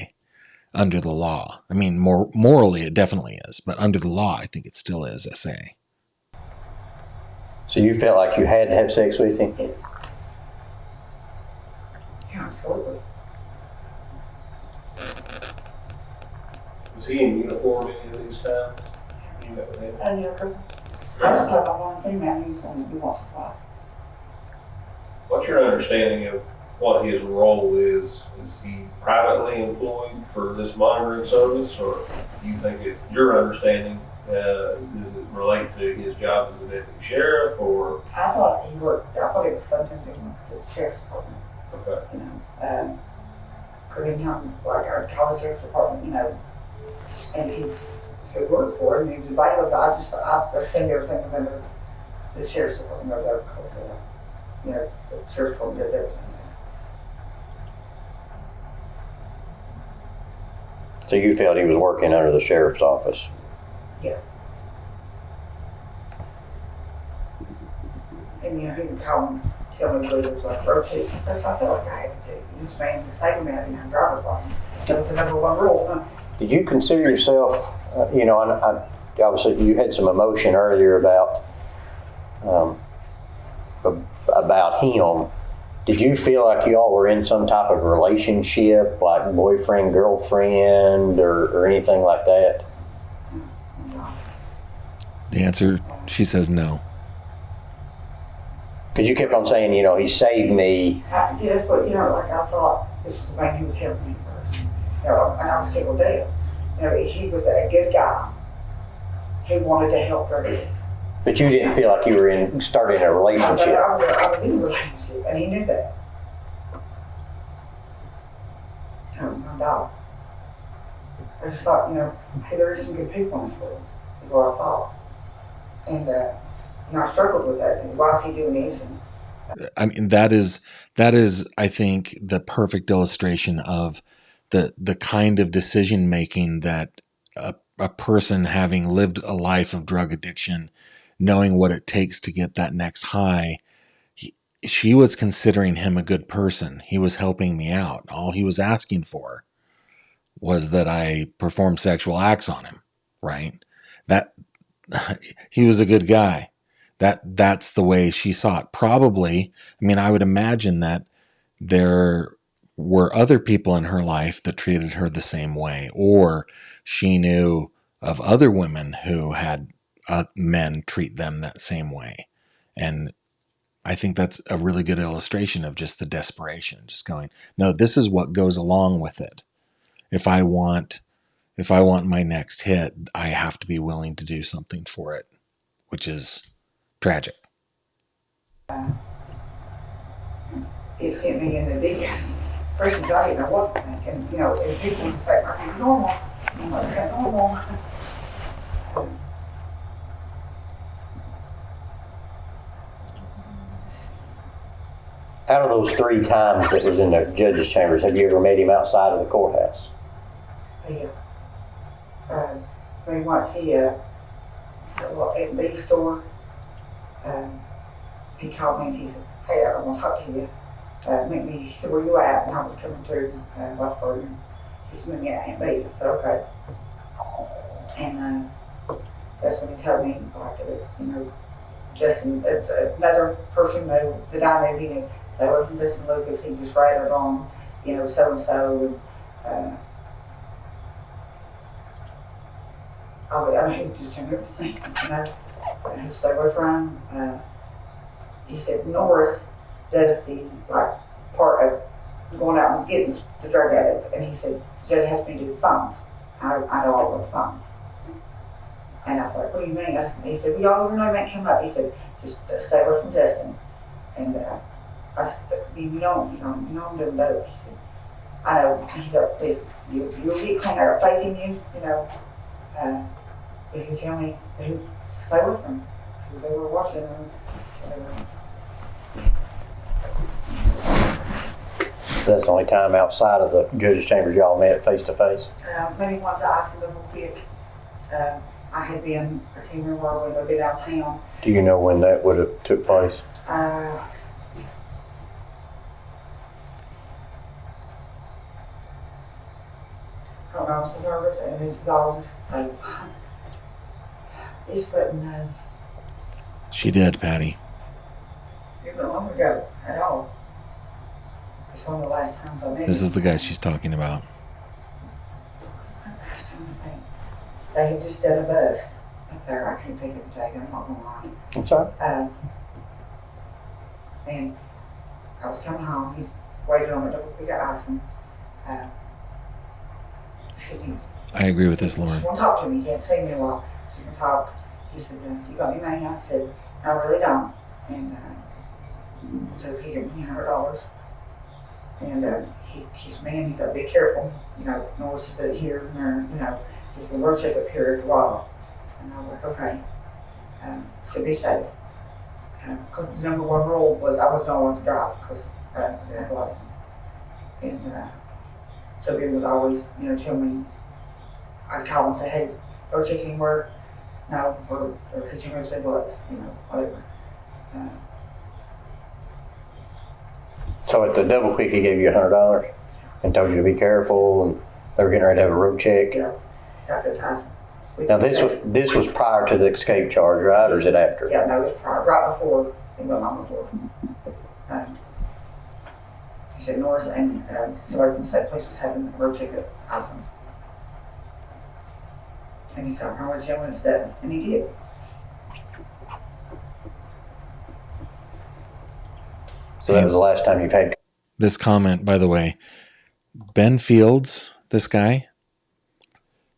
under the law. I mean, morally it definitely is, but under the law, I think it still is SA. So you felt like you had to have sex with him? Yeah, absolutely. Was he in uniform any of these times? You met with him? And I just thought I want to see him out in uniform. He wants to fly. What's your understanding of what his role is? Is he privately employed for this monitoring service, or do you think your understanding, does it relate to his job as a deputy sheriff, or? I thought it was something to do with the sheriff's department. Okay. Because like I'd call the sheriff's department, and he worked for it, and he was available. I assumed everything was under the sheriff's department over there because, the sheriff's department does everything. So you felt he was working under the sheriff's office? Yeah. And he would call and tell me what it was like road checks and stuff. So I felt like I had to do. This man just saved me. I didn't have a driver's license. That was the number one rule. Did you consider yourself, obviously you had some emotion earlier about him. Did you feel like y'all were in some type of relationship, like boyfriend, girlfriend, or anything like that? The answer, she says no. Because you kept on saying, he saved me. Yes, but like I thought this is the man who was helping me first. And I was tickled dead. He was a good guy. He wanted to help their kids. But you didn't feel like you were starting a relationship. I was in a relationship, and he knew that. My dog. I just thought, hey, there are some good people in this world, is what I thought. And, I struggled with that. And why is he doing this? I mean, that is, I think, the perfect illustration of the kind of decision making that a person having lived a life of drug addiction, knowing what it takes to get that next high, she was considering him a good person. He was helping me out. All he was asking for was that I perform sexual acts on him, right? That he was a good guy. That's the way she saw it. Probably, I would imagine that there were other people in her life that treated her the same way, or she knew of other women who had men treat them that same way. And I think that's a really good illustration of just the desperation, just going, no, this is what goes along with it. If I want my next hit, I have to be willing to do something for it, which is tragic. It sent me in the deep. First, I didn't know what to think, and and people would say, "Are you normal?" I'm like, "Is that normal?" Out of those 3 times that was in the judge's chambers, have you ever met him outside of the courthouse? Yeah. When once he at the B store, he called me and he said, "Hey, I want to talk to you." He said, "Where you at?" And I was coming through Westburg, and he said, "Meet me at Aunt B's." I said, "Okay." And that's when he told me, like, Justin, another person that I knew, he knew, stay away from Justin Lucas. He just rattled on, so and so, and he just turned everything, he stay away from him. He said Norris does the part of going out and getting the drug addicts, and he said Judge has me do the phones. I know all those phones. And I was like, "What do you mean?" He said, "We all know man come up." He said, "Just stay away from Justin." And I said, "You know I'm doing dope." He said, "I know." He said, "Please, you'll get clean. I got faith in you. If you tell me who, stay away from him." They were watching him. So that's the only time outside of the judge's chambers y'all met face to face? Maybe once I asked him real quick. I had been, I can't remember where I'd been out of town. Do you know when that would have took place? I don't know, I'm so nervous, and this is all just like, it's button, She did, Patty. it wasn't long ago at all. It's one of the last times I met him. This is the guy she's talking about. I'm trying to think. They had just done a bust up there. I can't think of the date, I'm not gonna lie. I'm sorry? And I was coming home, he's waiting on me, we got ice, and he said, I agree with this, "You Lauren. want to talk to me?" He hadn't seen me in a while. So you can talk. He said, "You got any money?" I said, "I really don't." And so he gave me $100. And he's man, he's like, "Be careful. Norris is at here and there, there's a road checkup here for a while." And I was like, "Okay." So be safe. Because the number 1 rule was I was not allowed to drive because I didn't have a license. And so he would always, tell me, I'd call and say, "Hey, road check anywhere?" "No," or he'd tell me to say, "Well, whatever." So at the double quick, he gave you $100 and told you to be careful, and they were getting ready to have a road check. Yeah, got good times. Now this was prior to the escape charge, right, or is it after? Yeah, no, it was right before he went on before. He said Norris and somebody from the state police was having a road checkup. Awesome. And he said, "How much gentleman's done?" And he did. So that was the last time you've had. This comment, by the way, Ben Fields, this guy,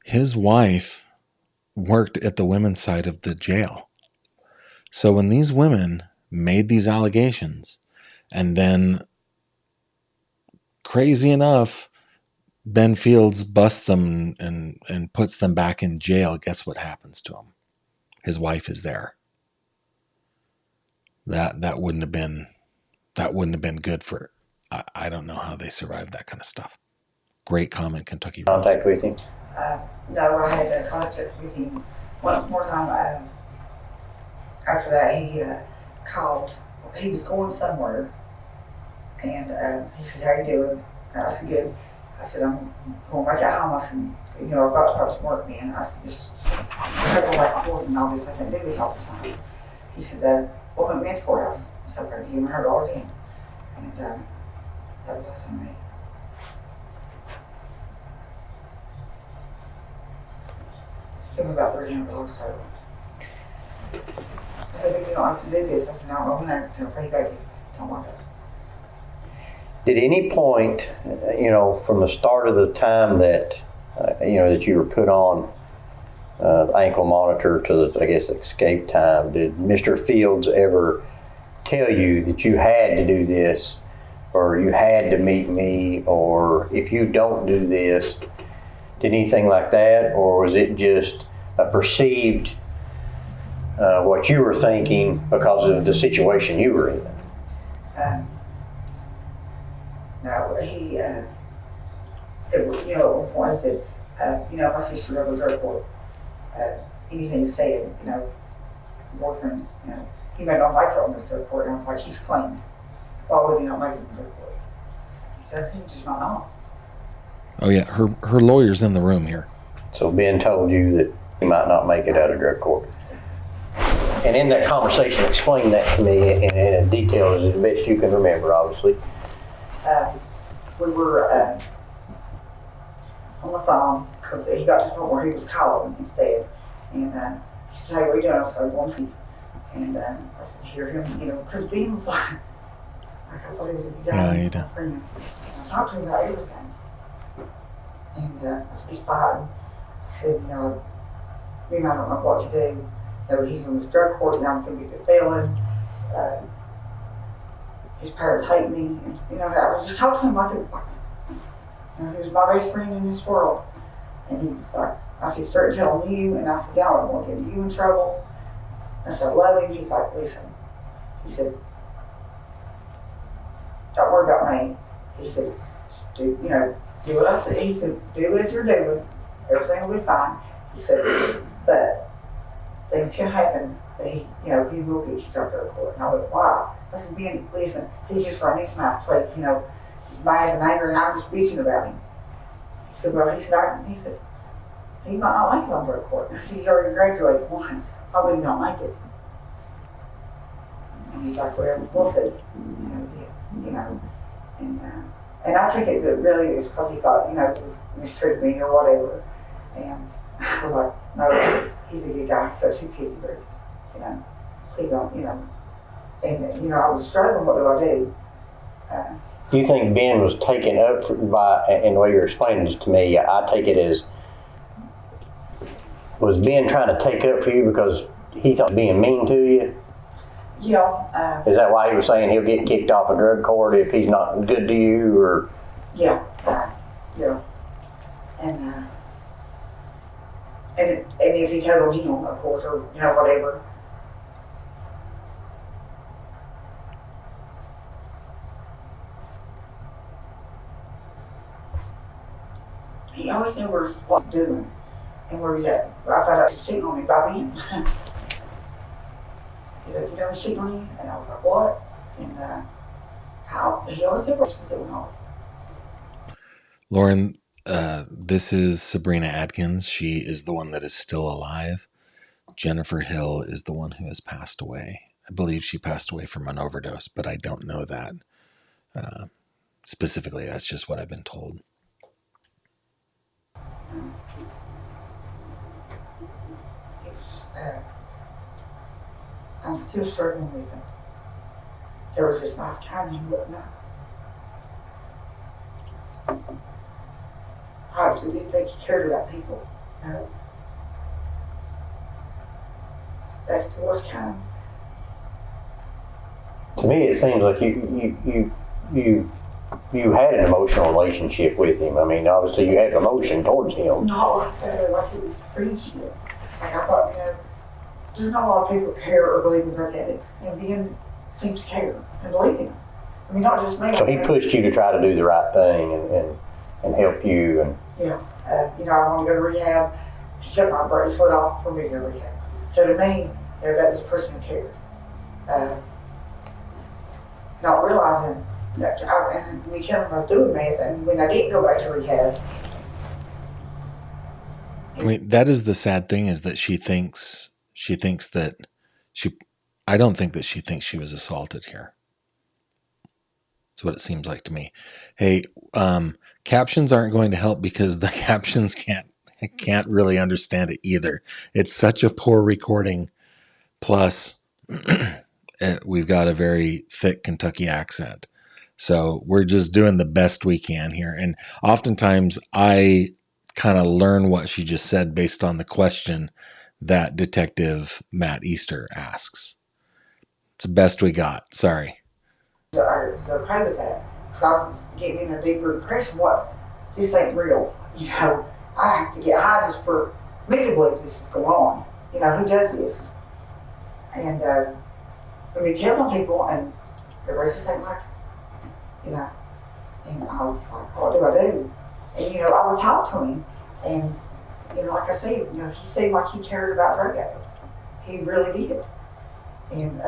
his wife worked at the women's side of the jail. So when these women made these allegations, and then crazy enough, Ben Fields busts them and puts them back in jail, guess what happens to him? His wife is there. That wouldn't have been good for, I don't know how they survived that kind of stuff. Great comment, Kentucky Rose. Contact with him? No, I had a contact with him one more time. After that, he called. He was going somewhere, and he said, "How you doing?" I said, "Good." I said, "I'm going back at home." I said, I've got to start some work then. I said, "Just travel back and forth and all this. I can't do this all the time." He said, "Well, I'm at men's courthouse." So I gave him $100 in. And that was less than me. Give me about $300 total. I said, "But you don't have to do this." I said, "No, I'm not going to pay back. Don't want that." Did any point, from the start of the time that, that you were put on the ankle monitor to the, I guess, escape time, did Mr. Fields ever tell you that you had to do this, or you had to meet me, or if you don't do this, did anything like that, or was it just a perceived what you were thinking because of the situation you were in? No, he, it was, at one point he said, my sister never drug court. Anything said, boyfriend, he may not like her on this drug court. And I was like, he's clean. Why would he not make it on drug court? He said, he just might not. Oh yeah, her lawyer's in the room here. So Ben told you that he might not make it out of drug court. And in that conversation, explain that to me in detail as best you can remember, obviously. We were on the phone because he got to the point where he was calling instead. And he said, "Hey, what are you doing?" I said, "One." And I said, "Hear him," because Ben was like I thought he was a good guy. Yeah, he did. Friend. And I talked to him about everything. And I said, "He's fine." I said, "Ben, I don't know what to do. He's in this drug court, now I'm going to get the felon. His parents hate me." And, I was just talking to him like he was my best friend in this world. And he was like, I said, "Start telling you." And I said, "I don't want to get you in trouble." I said, "I love him." He's like, "Listen," he said, "don't worry about me." He said, do what I said." He said, "Do as you're doing. Everything will be fine." He said, "But things can happen that he will get you out of court." And I went, "Wow." I said, "Ben, listen, he's just running his mouth, please. He's mad and angry, and I'm just bitching about him." He said, "Well," he said, "He might not make it on drug court." I said, "He's already graduated once. How would he not make it?" And he's like, "Well, we'll see." And I think it really is because he thought, he was mistreated me or whatever. And I was like, "No, he's a good guy, so two kids versus, please don't, And, I was struggling, what do I do? Do you think Ben was taken up by, and the way you're explaining this to me, I take it as, was Ben trying to take up for you because he thought being mean to you? Yeah. Is that why he was saying he'll get kicked off of drug court if he's not good to you, or? Yeah. Yeah. And if he told him, of course, or, whatever. He always knew what he was doing and where he's at. I thought I was cheating on me by being. He's like, "He's cheating on you?" And I was like, "What?" And he always knew what he was doing all this. Lauren, this is Sabrina Adkins. She is the one that is still alive. Jennifer Hill is the one who has passed away. I believe she passed away from an overdose, but I don't know that specifically. That's just what I've been told. I'm still struggling with it. There was this nice time he looked nice. I actually didn't think he cared about people. That's the worst kind. To me, it seems like you had an emotional relationship with him. I mean, obviously you had emotion towards him. Not like that, like it was friendship. Like I thought, there's not a lot of people care or believe in drug addicts, and Ben seems to care and believe in them. I mean, not just me. So he pushed you to try to do the right thing and help you. And yeah, I want to go to rehab. He took my bracelet off for me to go to rehab. So to me, that was a person who cared. Not realizing that, and me telling him I was doing meth, and when I did go back to rehab. I mean, that is the sad thing, is that she thinks that I don't think that she thinks she was assaulted here. That's what it seems like to me. Hey, captions aren't going to help because the captions can't really understand it either. It's such a poor recording Plus, we've got a very thick Kentucky accent. So we're just doing the best we can here. And oftentimes I kind of learn what she just said based on the question that Detective Matt Easter asks. It's the best we got. Sorry. So I was okay with that. So I was getting in a deeper depression. What? This ain't real. You know, I have to get high just for me to believe this is going on. You know, who does this? And I mean, telling people, and the rest just ain't like, you know. And I was like, what do I do? And, you know, I would talk to him, and, you know, like I said, you know, he seemed like he cared about drug addicts. He really did. And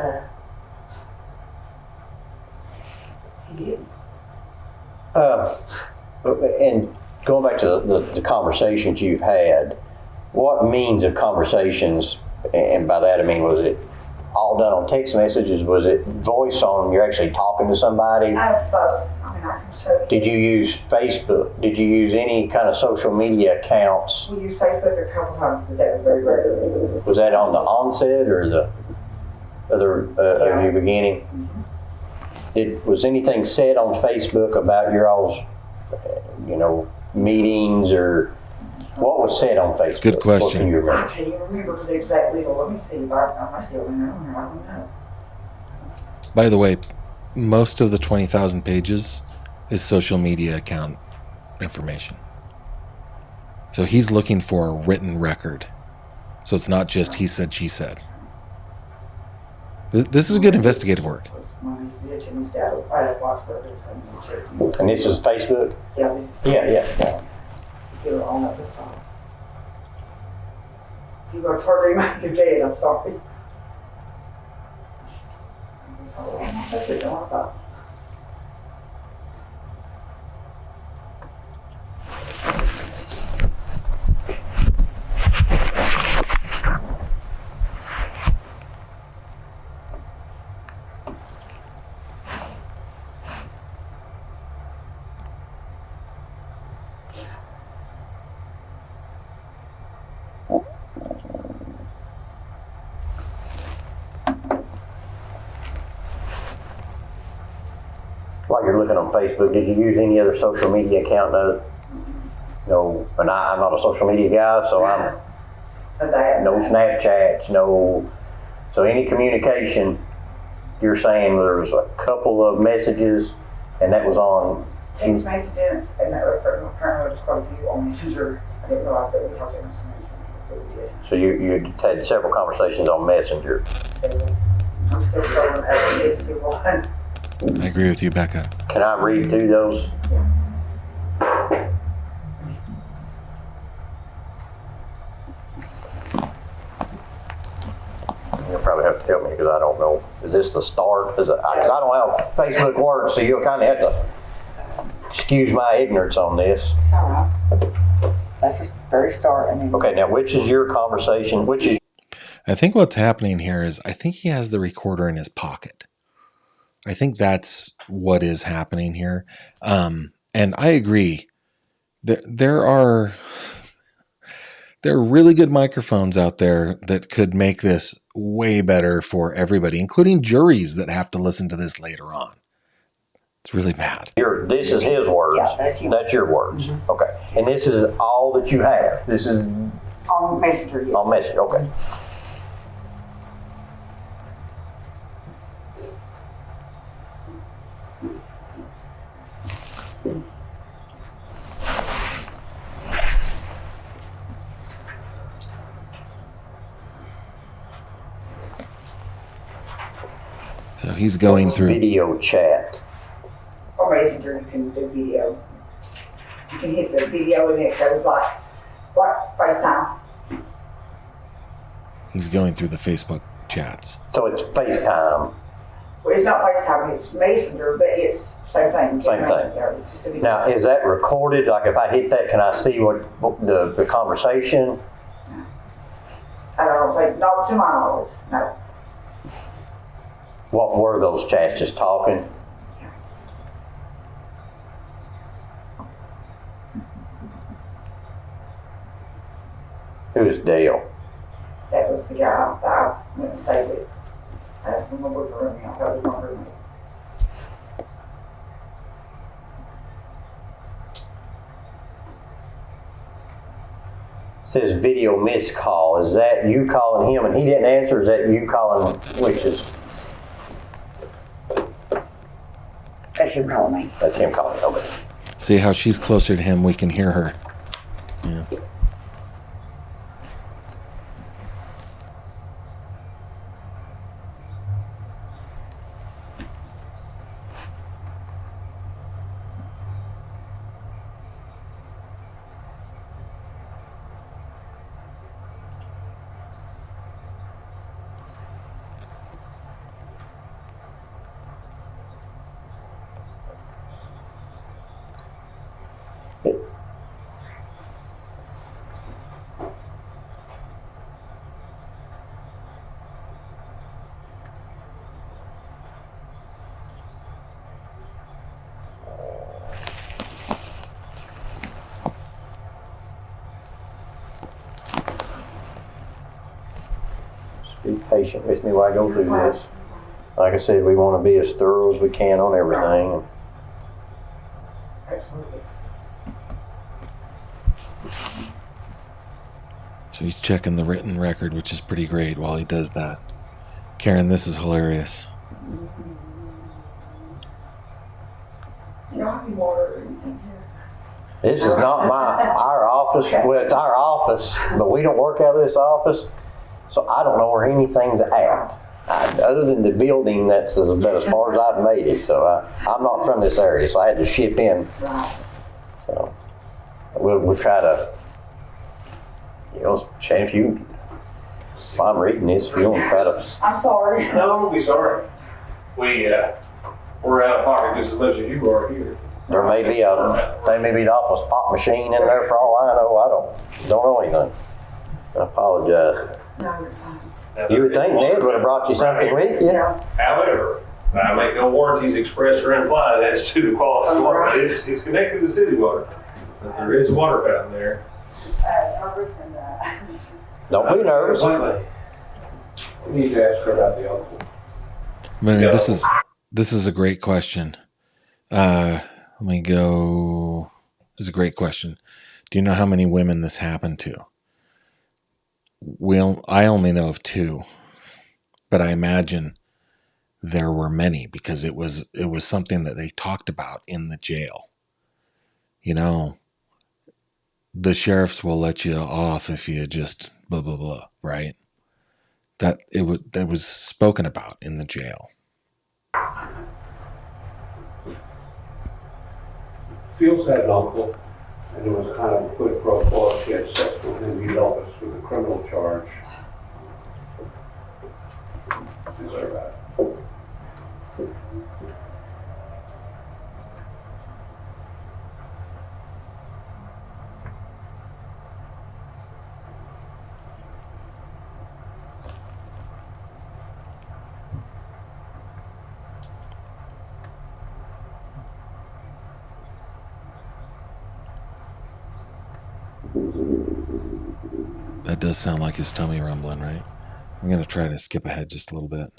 he did. And going back to the conversations you've had, what means of conversations, and by that I mean, was it all done on text messages? Was it voice on, you're actually talking to somebody? I have both. I mean, I can show you. Did you use Facebook? Did you use any kind of social media accounts? We used Facebook a couple times, but that was very rare. Was that on the onset or the of your beginning? Was anything said on Facebook about your all's, you know, meetings, or what was said on Facebook? That's a good question. What can you remember? I can't even remember because exactly. Let me see if I still remember. I don't know. By the way, most of the 20,000 pages is social media account information. So he's looking for a written record. So it's not just he said, she said. This is good investigative work. And this is Facebook? Yeah. Yeah. You're on at the top. You were trying to make your dead, I'm sorry. That's it, I thought. While you're looking on Facebook, did you use any other social media account? No, and I'm not a social media guy, so I'm no Snapchats, no. So any communication, you're saying there was a couple of messages, and that was on Text messages, and apparently was quite a few on Messenger. I didn't realize that we talked on Messenger. So you had several conversations on Messenger. I'm still going over this one. I agree with you, Becca. Can I read through those? You'll probably have to help me because I don't know. Is this the start? Because I don't know how Facebook works, so you'll kind of have to excuse my ignorance on this. It's all right. That's the very start. And then Okay, now which is your conversation? Which is I think what's happening here is I think he has the recorder in his pocket. I think that's what is happening here. And I agree. There are really good microphones out there that could make this way better for everybody, including juries that have to listen to this later on. It's really bad. this is his words. Yeah, that's him. That's your words. Okay. And this is all that you have. This is on Messenger, yes. on Messenger. Okay. So he's going through. Video chat. On Messenger, you can do video. You can hit the video and it goes like FaceTime. He's going through the Facebook chats. So it's FaceTime. Well, it's not FaceTime, it's Messenger, but it's same thing. Same thing. Yeah, it's just a video. Now, is that recorded? Like if I hit that, can I see what the conversation? I don't think, not to my knowledge, no. What were those chats? Just talking? Who is Dale? That was the guy that I went to stay with. When my boyfriend roomie, I told him my roommate. Says video missed call. Is that you calling him and he didn't answer? Is that you calling Witches? That's him calling me. That's him calling. Okay. See how she's closer to him, we can hear her. Yeah. Be patient with me while I go through this. Like I said, we want to be as thorough as we can on everything. Absolutely. So he's checking the written record, which is pretty great while he does that. Karen, this is hilarious. You don't have any water or anything here? This is not our office. Well, it's our office, but we don't work out of this office, so I don't know where anything's at. Other than the building, that's about as far as I've made it. So I'm not from this area, so I had to ship in. Right. So we'll try to, Shane, if you, while I'm reading this, if you want to try to. I'm sorry. No, don't be sorry. We're out of pocket just as much as you are here. There may be the office pop machine in there for all I know. I don't know anything. I apologize. No, you're fine. You would think Ned would have brought you something with you. Yeah. However, I make no warranties expressed or implied as to the quality of water. It's connected to city water, but there is a water fountain there. Nervous and, Don't be nervous. We need to ask her about the uncle. Mary, Yeah. this is a great question. Let me go. This is a great question. Do you know how many women this happened to? I only know of 2, but I imagine there were many because it was something that they talked about in the jail. The sheriffs will let you off if you just blah blah blah, right? That was spoken about in the jail. Fields had an uncle, and it was kind of a quid pro quo. She had sex with him. He helped us with a criminal charge. Things like that. That does sound like his tummy rumbling, right? I'm going to try to skip ahead just a little bit.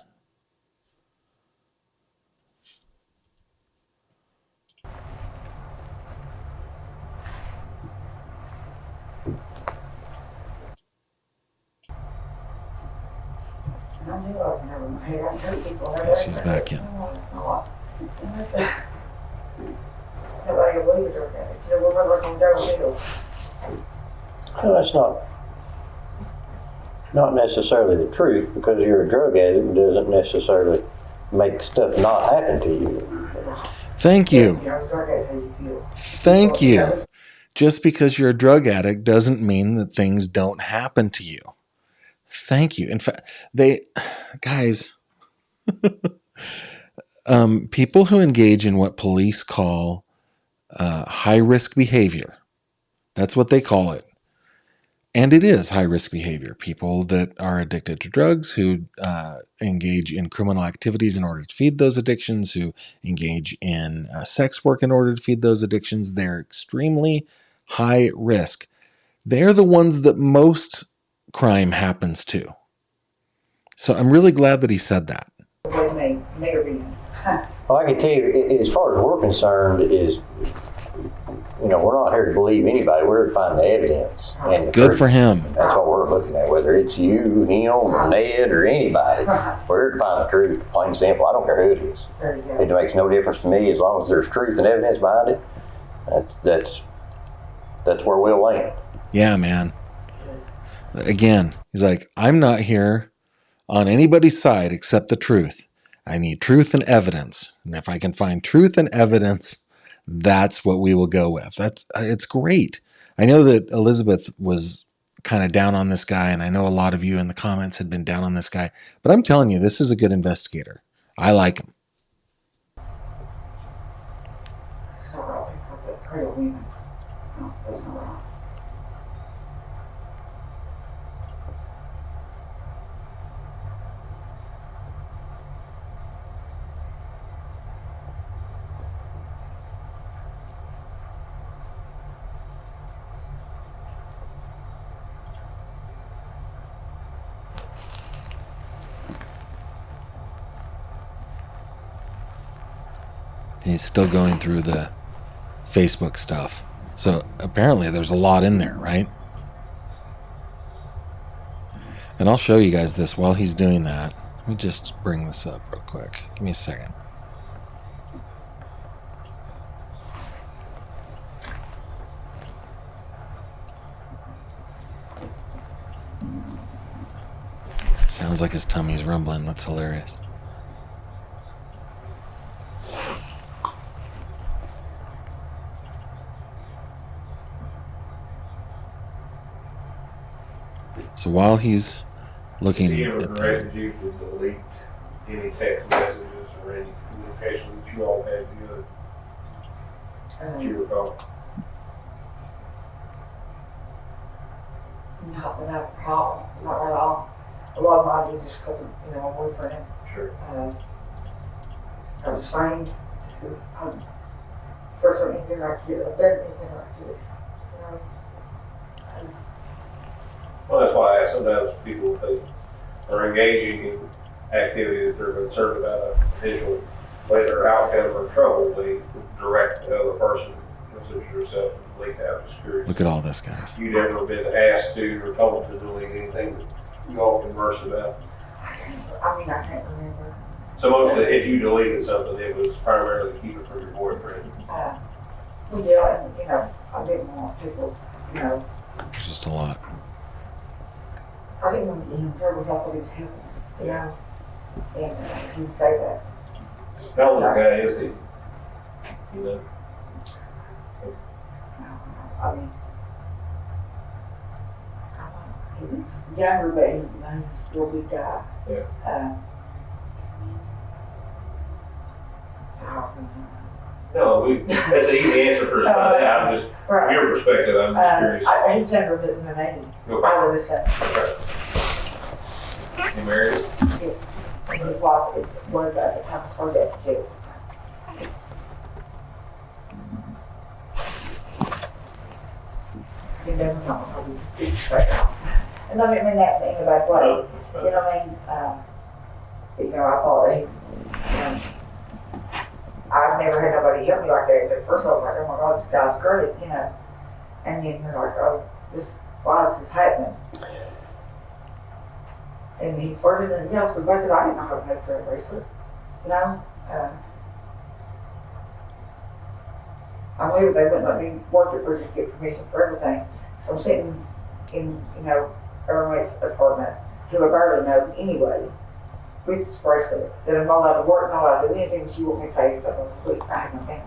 I knew I was never in my head. I knew people. Yeah, she's back in. No, it's not. Nobody will believe it or that. We're going to go Well, that's not necessarily the truth, because you're a drug addict doesn't necessarily make stuff not happen to you. Thank you. deal. Thank you. Just because you're a drug addict doesn't mean that things don't happen to you. Thank you. In fact, guys, people who engage in what police call high-risk behavior, that's what they call it. And it is high-risk behavior. People that are addicted to drugs, who engage in criminal activities in order to feed those addictions, who engage in sex work in order to feed those addictions, they're extremely high risk. They're the ones that most crime happens too. So I'm really glad that he said that. With me, maybe. Well, I can tell you, as far as we're concerned, is, you know, we're not here to believe anybody. We're here to find the evidence. And the Good truth. for him. That's what we're looking at, whether it's you, him, or Ned, or anybody. We're here to find the truth, plain and simple. I don't care who it is. There you go. It makes no difference to me as long as there's truth and evidence behind it. That's where we'll land. Yeah, man. Again, he's like, I'm not here on anybody's side except the truth. I need truth and evidence. And if I can find truth and evidence, that's what we will go with. It's great. I know that Elizabeth was kind of down on this guy, and I know a lot of you in the comments had been down on this guy, but I'm telling you, this is a good investigator. I like him. It's not right for the trail women. No, that's not right. He's still going through the Facebook stuff. So apparently there's a lot in there, right? And I'll show you guys this while he's doing that. Let me just bring this up real quick. Give me a second. Sounds like his tummy's rumbling. That's hilarious. So while he's looking Has he ever at that, directed you to delete any text messages or any communication that you all had together? Do you recall? Not that I have a problem, not at all. A lot of mine is just because of, you know, my boyfriend. Sure. I was trained to, first or anything like this, I've done anything like this, you know. Well, that's why I ask sometimes people if they are engaging in activity that they're concerned about a potential later outcome or trouble, they direct the other person, such as yourself, to delete that. I'm just curious. look at all this, guys. You've never been asked to or told to delete anything that you all converse about? I can't remember. So most of it, if you deleted something, it was primarily to keep it from your boyfriend. Well, yeah, and, you know, I didn't want people, you know, It's just a lot. I didn't want to get him in trouble with all these people, you know. And he would say that. How old a guy is he? You know? I mean, he was younger, but he was a real big guy. Yeah. No, that's an easy answer for us to find out. I'm just, from Right. your perspective, I'm just curious. He's younger than me. Okay. I was the same. Okay. You married? Yes. And his wife was at the time for that too. You never know how we speak right now. And I didn't mean that in a bad way. No, You know what I mean? You know, I thought that I've never had nobody help me like that. But at first I was like, oh my God, this guy's great, you know. And then you're like, oh, why is this happening? And he flirted in the house with because I didn't know how to make a bracelet, you know. I knew they wouldn't let me work it for just get permission for everything. So I'm sitting in, you know, a roommate's apartment who I barely know anyway, with this bracelet that I'm not allowed to work, not allowed to do anything, but she won't be paid for the week. I have no family.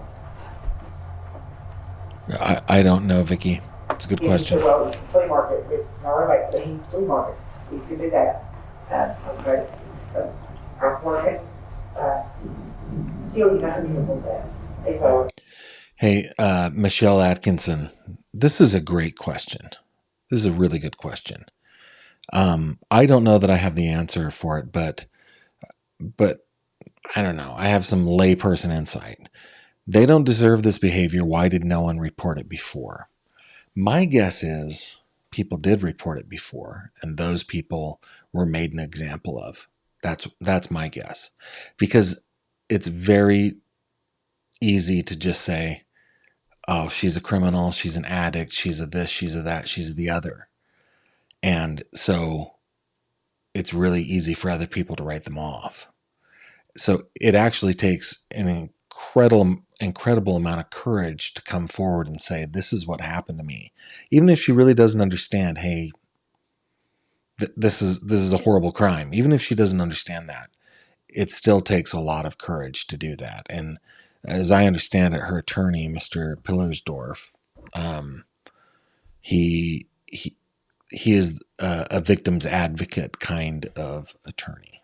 I don't know, Vicky. It's a good question. Well, flea market with my roommate, but he's flea market. We could do that. Okay. So I'm working. Still, you know, beautiful that. Hey, Michelle Atkinson, this is a great question. This is a really good question. I don't know that I have the answer for it, but I don't know. I have some layperson insight. They don't deserve this behavior. Why did no one report it before? My guess is people did report it before, and those people were made an example of. That's my guess, because it's very easy to just say, oh, she's a criminal, she's an addict, she's a this, she's a that, she's a the other. And so it's really easy for other people to write them off. So it actually takes an incredible amount of courage to come forward and say, this is what happened to me. Even if she really doesn't understand, hey, this is a horrible crime. Even if she doesn't understand that, it still takes a lot of courage to do that. And as I understand it, her attorney, Mr. Pillersdorf, he is a victim's advocate kind of attorney.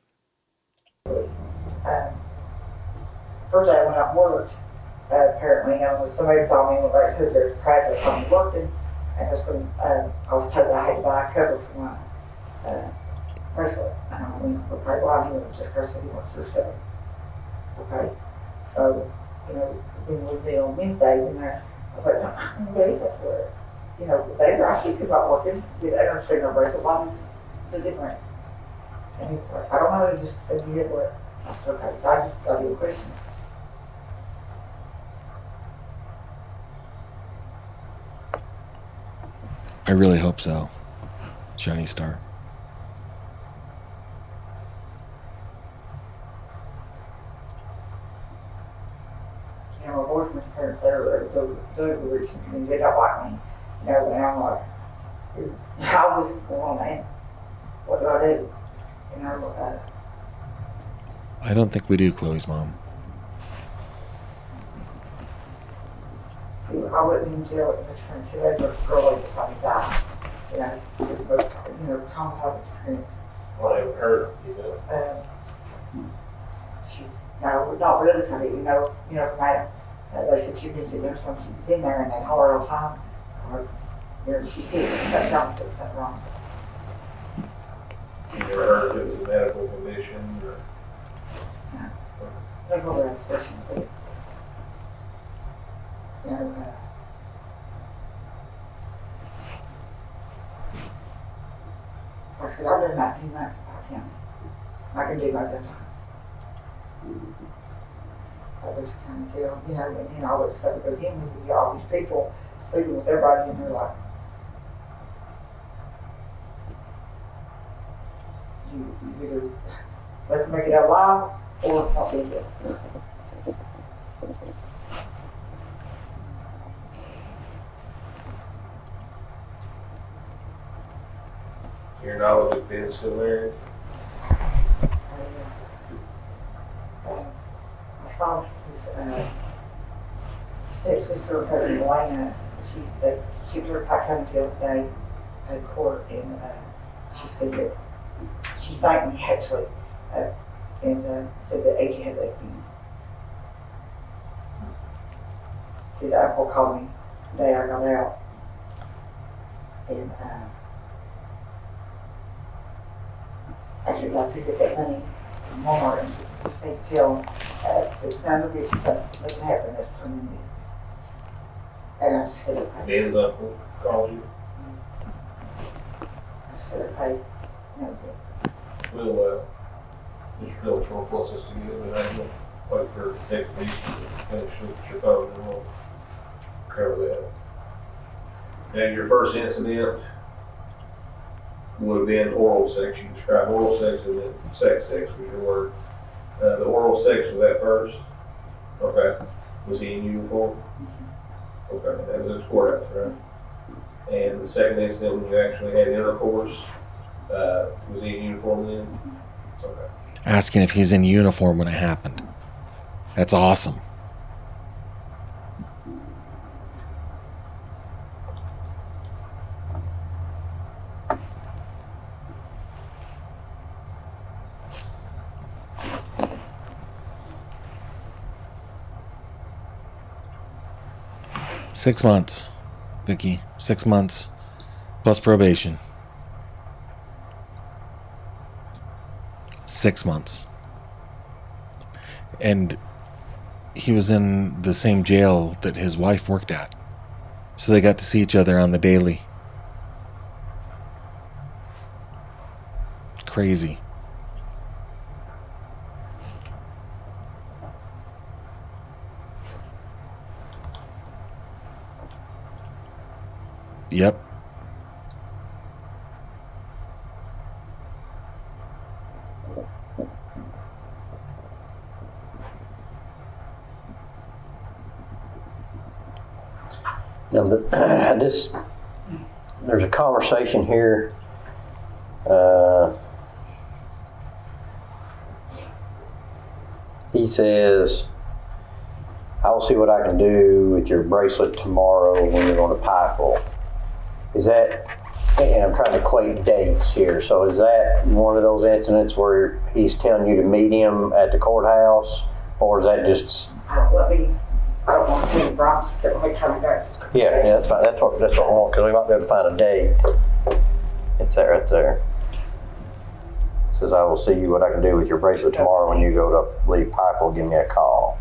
First day I went out and worked, apparently, somebody saw me and went back to their practice. I was working, and that's when I was told I had to buy a cover for my bracelet. And I went, okay, well, he was just cursing, he wants your stuff. Okay, so, when we be on Wednesdays in there, I was like, no, I'm going to I swear. I see people out working, they don't see no bracelet, why is it different? And he was like, I don't know, he just said you did what. I said, okay, so I just got you a question. I really hope so, Shiny Star. My boyfriend's parents, they're rich and they don't like me. And I'm like, how is this going on, man? What do I do? I don't think we do, Chloe's mom. I wasn't in jail at the time. 2 days ago, a girl like this, I died. Traumatizing experience. Well, I haven't heard, No, not really, kind of, madam. They said she'd been sitting there, so she was in there and they hollered all the time. Or, she said, something wrong, something wrong. You never heard if it was a medical condition or? They go around session, but, like I said, I've done 19 months in Pike County. I can do my own time. I just kind of tell, and all that stuff that goes in with you, all these people, living with everybody in their life. You either let them make it out alive or not be dead. Your knowledge of being still married? I saw his stepsister, cousin Elena. She was at Pike County jail today at court, and she said that she thanked me actually, and said that AJ had left me. His uncle called me the day I got out, and actually I picked up that money from Walmart and they tell it's none of this stuff doesn't happen, that's from me. And I just said, okay. Dan's uncle called you? I said, okay. We'll, Mr. Phillips wants us to get it, and I'm going to wait for next week to finish with your phone, and we'll cover that. And your first incident would have been oral sex. You described oral sex and then sex was your word. The oral sex was that first? Okay. Was he in uniform? Okay, that was at the courthouse, right? And the second incident when you actually had intercourse, was he in uniform then? Okay. Asking if he's in uniform when it happened. That's awesome. Six months, Vicky. 6 months plus probation. 6 months. And he was in the same jail that his wife worked at. So they got to see each other on the daily. crazy. Yep. Now, there's a conversation here. He says, I will see what I can do with your bracelet tomorrow when you're going to Pikeville. Is that, and I'm trying to equate dates here, so is that one of those incidents where he's telling you to meet him at the courthouse, or is that just... I don't want to tell you, Bronx, let me kind of go. Yeah, that's fine. That's what I want, because we might be able to find a date. It's that right there. It says, I will see what I can do with your bracelet tomorrow when you go to leave Pikeville, give me a call.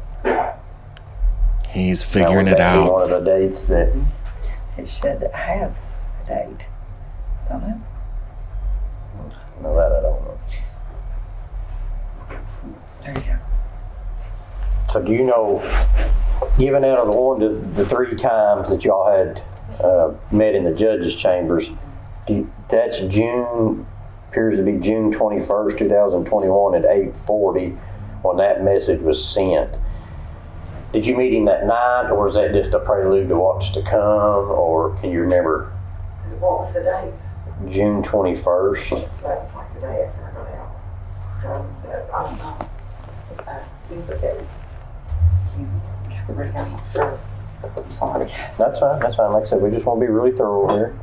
He's figuring now, it would that be out. one of the dates that... It should have a date, don't it? No, that I don't know. There you go. So do you know, given out of the three times that y'all had met in the judge's chambers, that's June, appears to be June 21st, 2021 at 8:40 when that message was sent. Did you meet him that night, or is that just a prelude to what's to come, or can you remember? What was the date? June 21st. That was like the day after I got out. So, I don't know. You look at it. I'm not sure. I'm sorry. That's fine. Like I said, we just want to be really thorough here.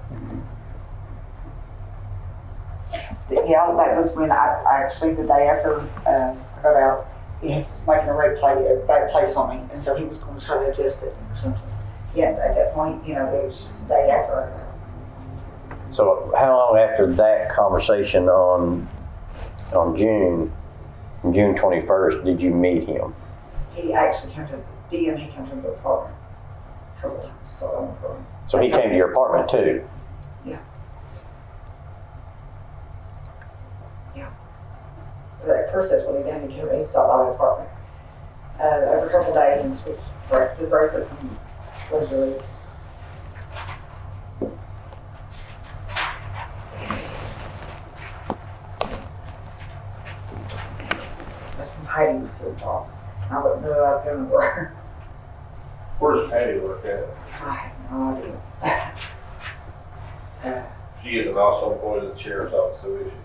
Yeah, that was when I actually, the day after I got out, he was making a bad place on me, and so he was going to try to adjust it or something. Yeah, at that point, it was just the day after I got out. So how long after that conversation on June 21st, did you meet him? He actually came to he came to the apartment a couple times. So he came to your apartment too? Yeah. At first, that's what he did. He stopped by the apartment every couple of days and switched the bracelet from Letcher. That's from Heidi's to the top. I wouldn't know I've been anywhere. Where's Patty work at? I have no idea. She isn't also employed at the sheriff's office, so is she?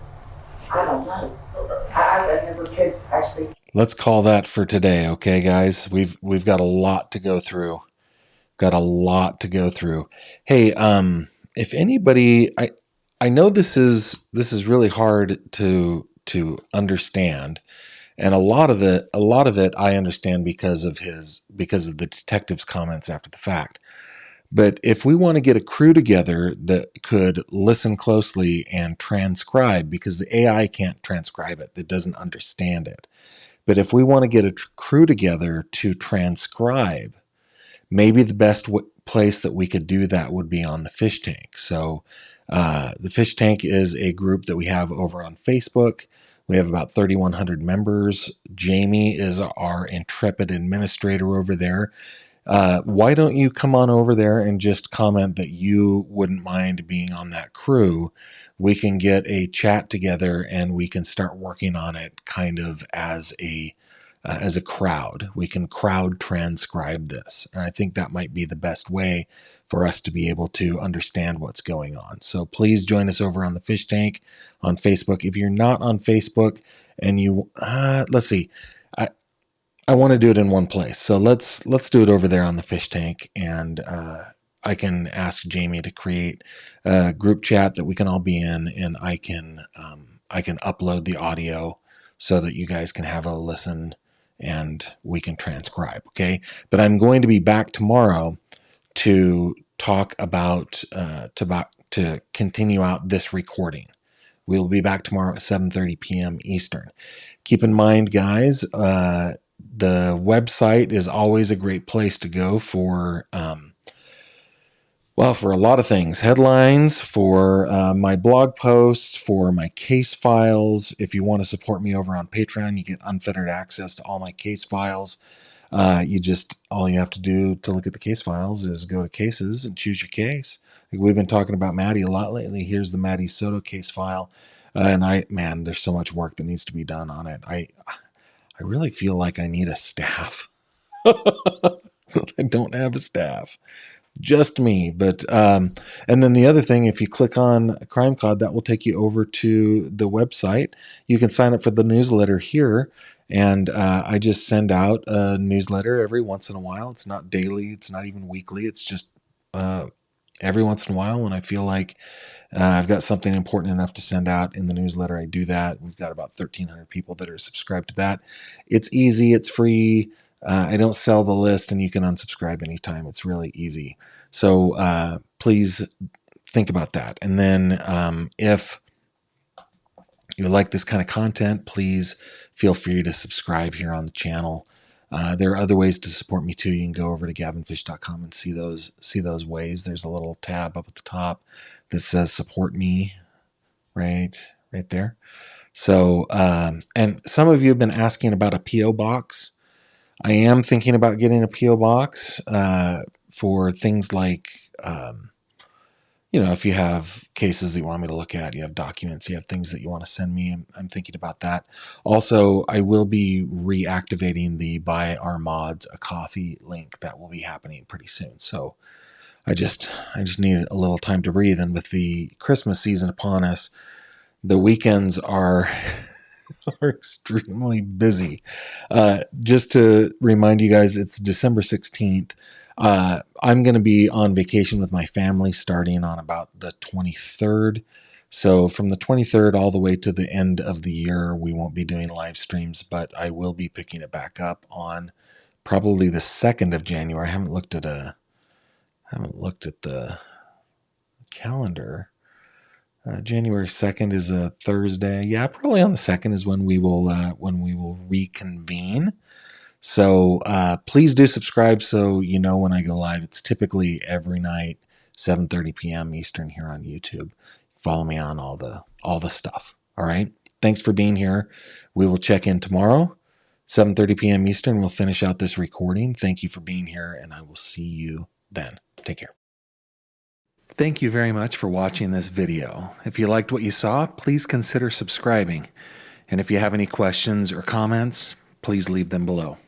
I don't know. Okay. I never could actually. Let's call that for today, okay, guys? We've got a lot to go through. Hey, if anybody, I know this is really hard to understand, and a lot of it I understand because of the detective's comments after the fact. But if we want to get a crew together that could listen closely and transcribe, because the AI can't transcribe it, that doesn't understand it. But if we want to get a crew together to transcribe, maybe the best place that we could do that would be on the Fish Tank. So the Fish Tank is a group that we have over on Facebook. We have about 3,100 members. Jamie is our intrepid administrator over there. Why don't you come on over there and just comment that you wouldn't mind being on that crew? We can get a chat together and we can start working on it kind of as a crowd. We can crowd transcribe this. And I think that might be the best way for us to be able to understand what's going on. So please join us over on the Fish Tank on Facebook. If you're not on Facebook and you, let's see, I want to do it in one place. So let's do it over there on the Fish Tank, and I can ask Jamie to create a group chat that we can all be in, and I can upload the audio so that you guys can have a listen and we can transcribe. Okay, but I'm going to be back tomorrow to talk about to continue out this recording. We'll be back tomorrow at 7:30 p.m. Eastern. Keep in mind, guys, the website is always a great place to go for Well, for a lot of things, headlines, for my blog posts, for my case files. If you want to support me over on Patreon, you get unfettered access to all my case files. All you have to do to look at the case files is go to cases and choose your case. Like we've been talking about Maddie a lot lately. Here's the Maddie Soto case file. Man, there's so much work that needs to be done on it. I really feel like I need a staff. I don't have a staff. Just me. But and then the other thing, if you click on Crime Cod, that will take you over to the website. You can sign up for the newsletter here, and I just send out a newsletter every once in a while. It's not daily, it's not even weekly. It's just every once in a while when I feel like I've got something important enough to send out in the newsletter, I do that. We've got about 1,300 people that are subscribed to that. It's easy, it's free. I don't sell the list, and you can unsubscribe anytime. It's really easy. So please think about that. And then if you like this kind of content, please feel free to subscribe here on the channel. There are other ways to support me too. You can go over to gavinfish.com and see those ways. There's a little tab up at the top that says support me right there. So and some of you have been asking about a PO box. I am thinking about getting a PO box for things like, if you have cases that you want me to look at, you have documents, you have things that you want to send me. I'm thinking about that. Also, I will be reactivating the Buy Our Mods a Coffee link. That will be happening pretty soon. So I just need a little time to breathe. And with the Christmas season upon us, the weekends are extremely busy. Just to remind you guys, it's December 16th. I'm going to be on vacation with my family starting on about the 23rd. So from the 23rd all the way to the end of the year, we won't be doing live streams, but I will be picking it back up on probably the 2nd of January. I haven't looked at the calendar. January 2nd is a Thursday. Yeah, probably on the 2nd is when we will reconvene. So please do subscribe so you know when I go live. It's typically every night, 7:30 p.m. Eastern here on YouTube. Follow me on all the stuff. All right. Thanks for being here. We will check in tomorrow, 7:30 p.m. Eastern. We'll finish out this recording. Thank you for being here, and I will see you then. Take care. Thank you very much for watching this video. If you liked what you saw, please consider subscribing. And if you have any questions or comments, please leave them below.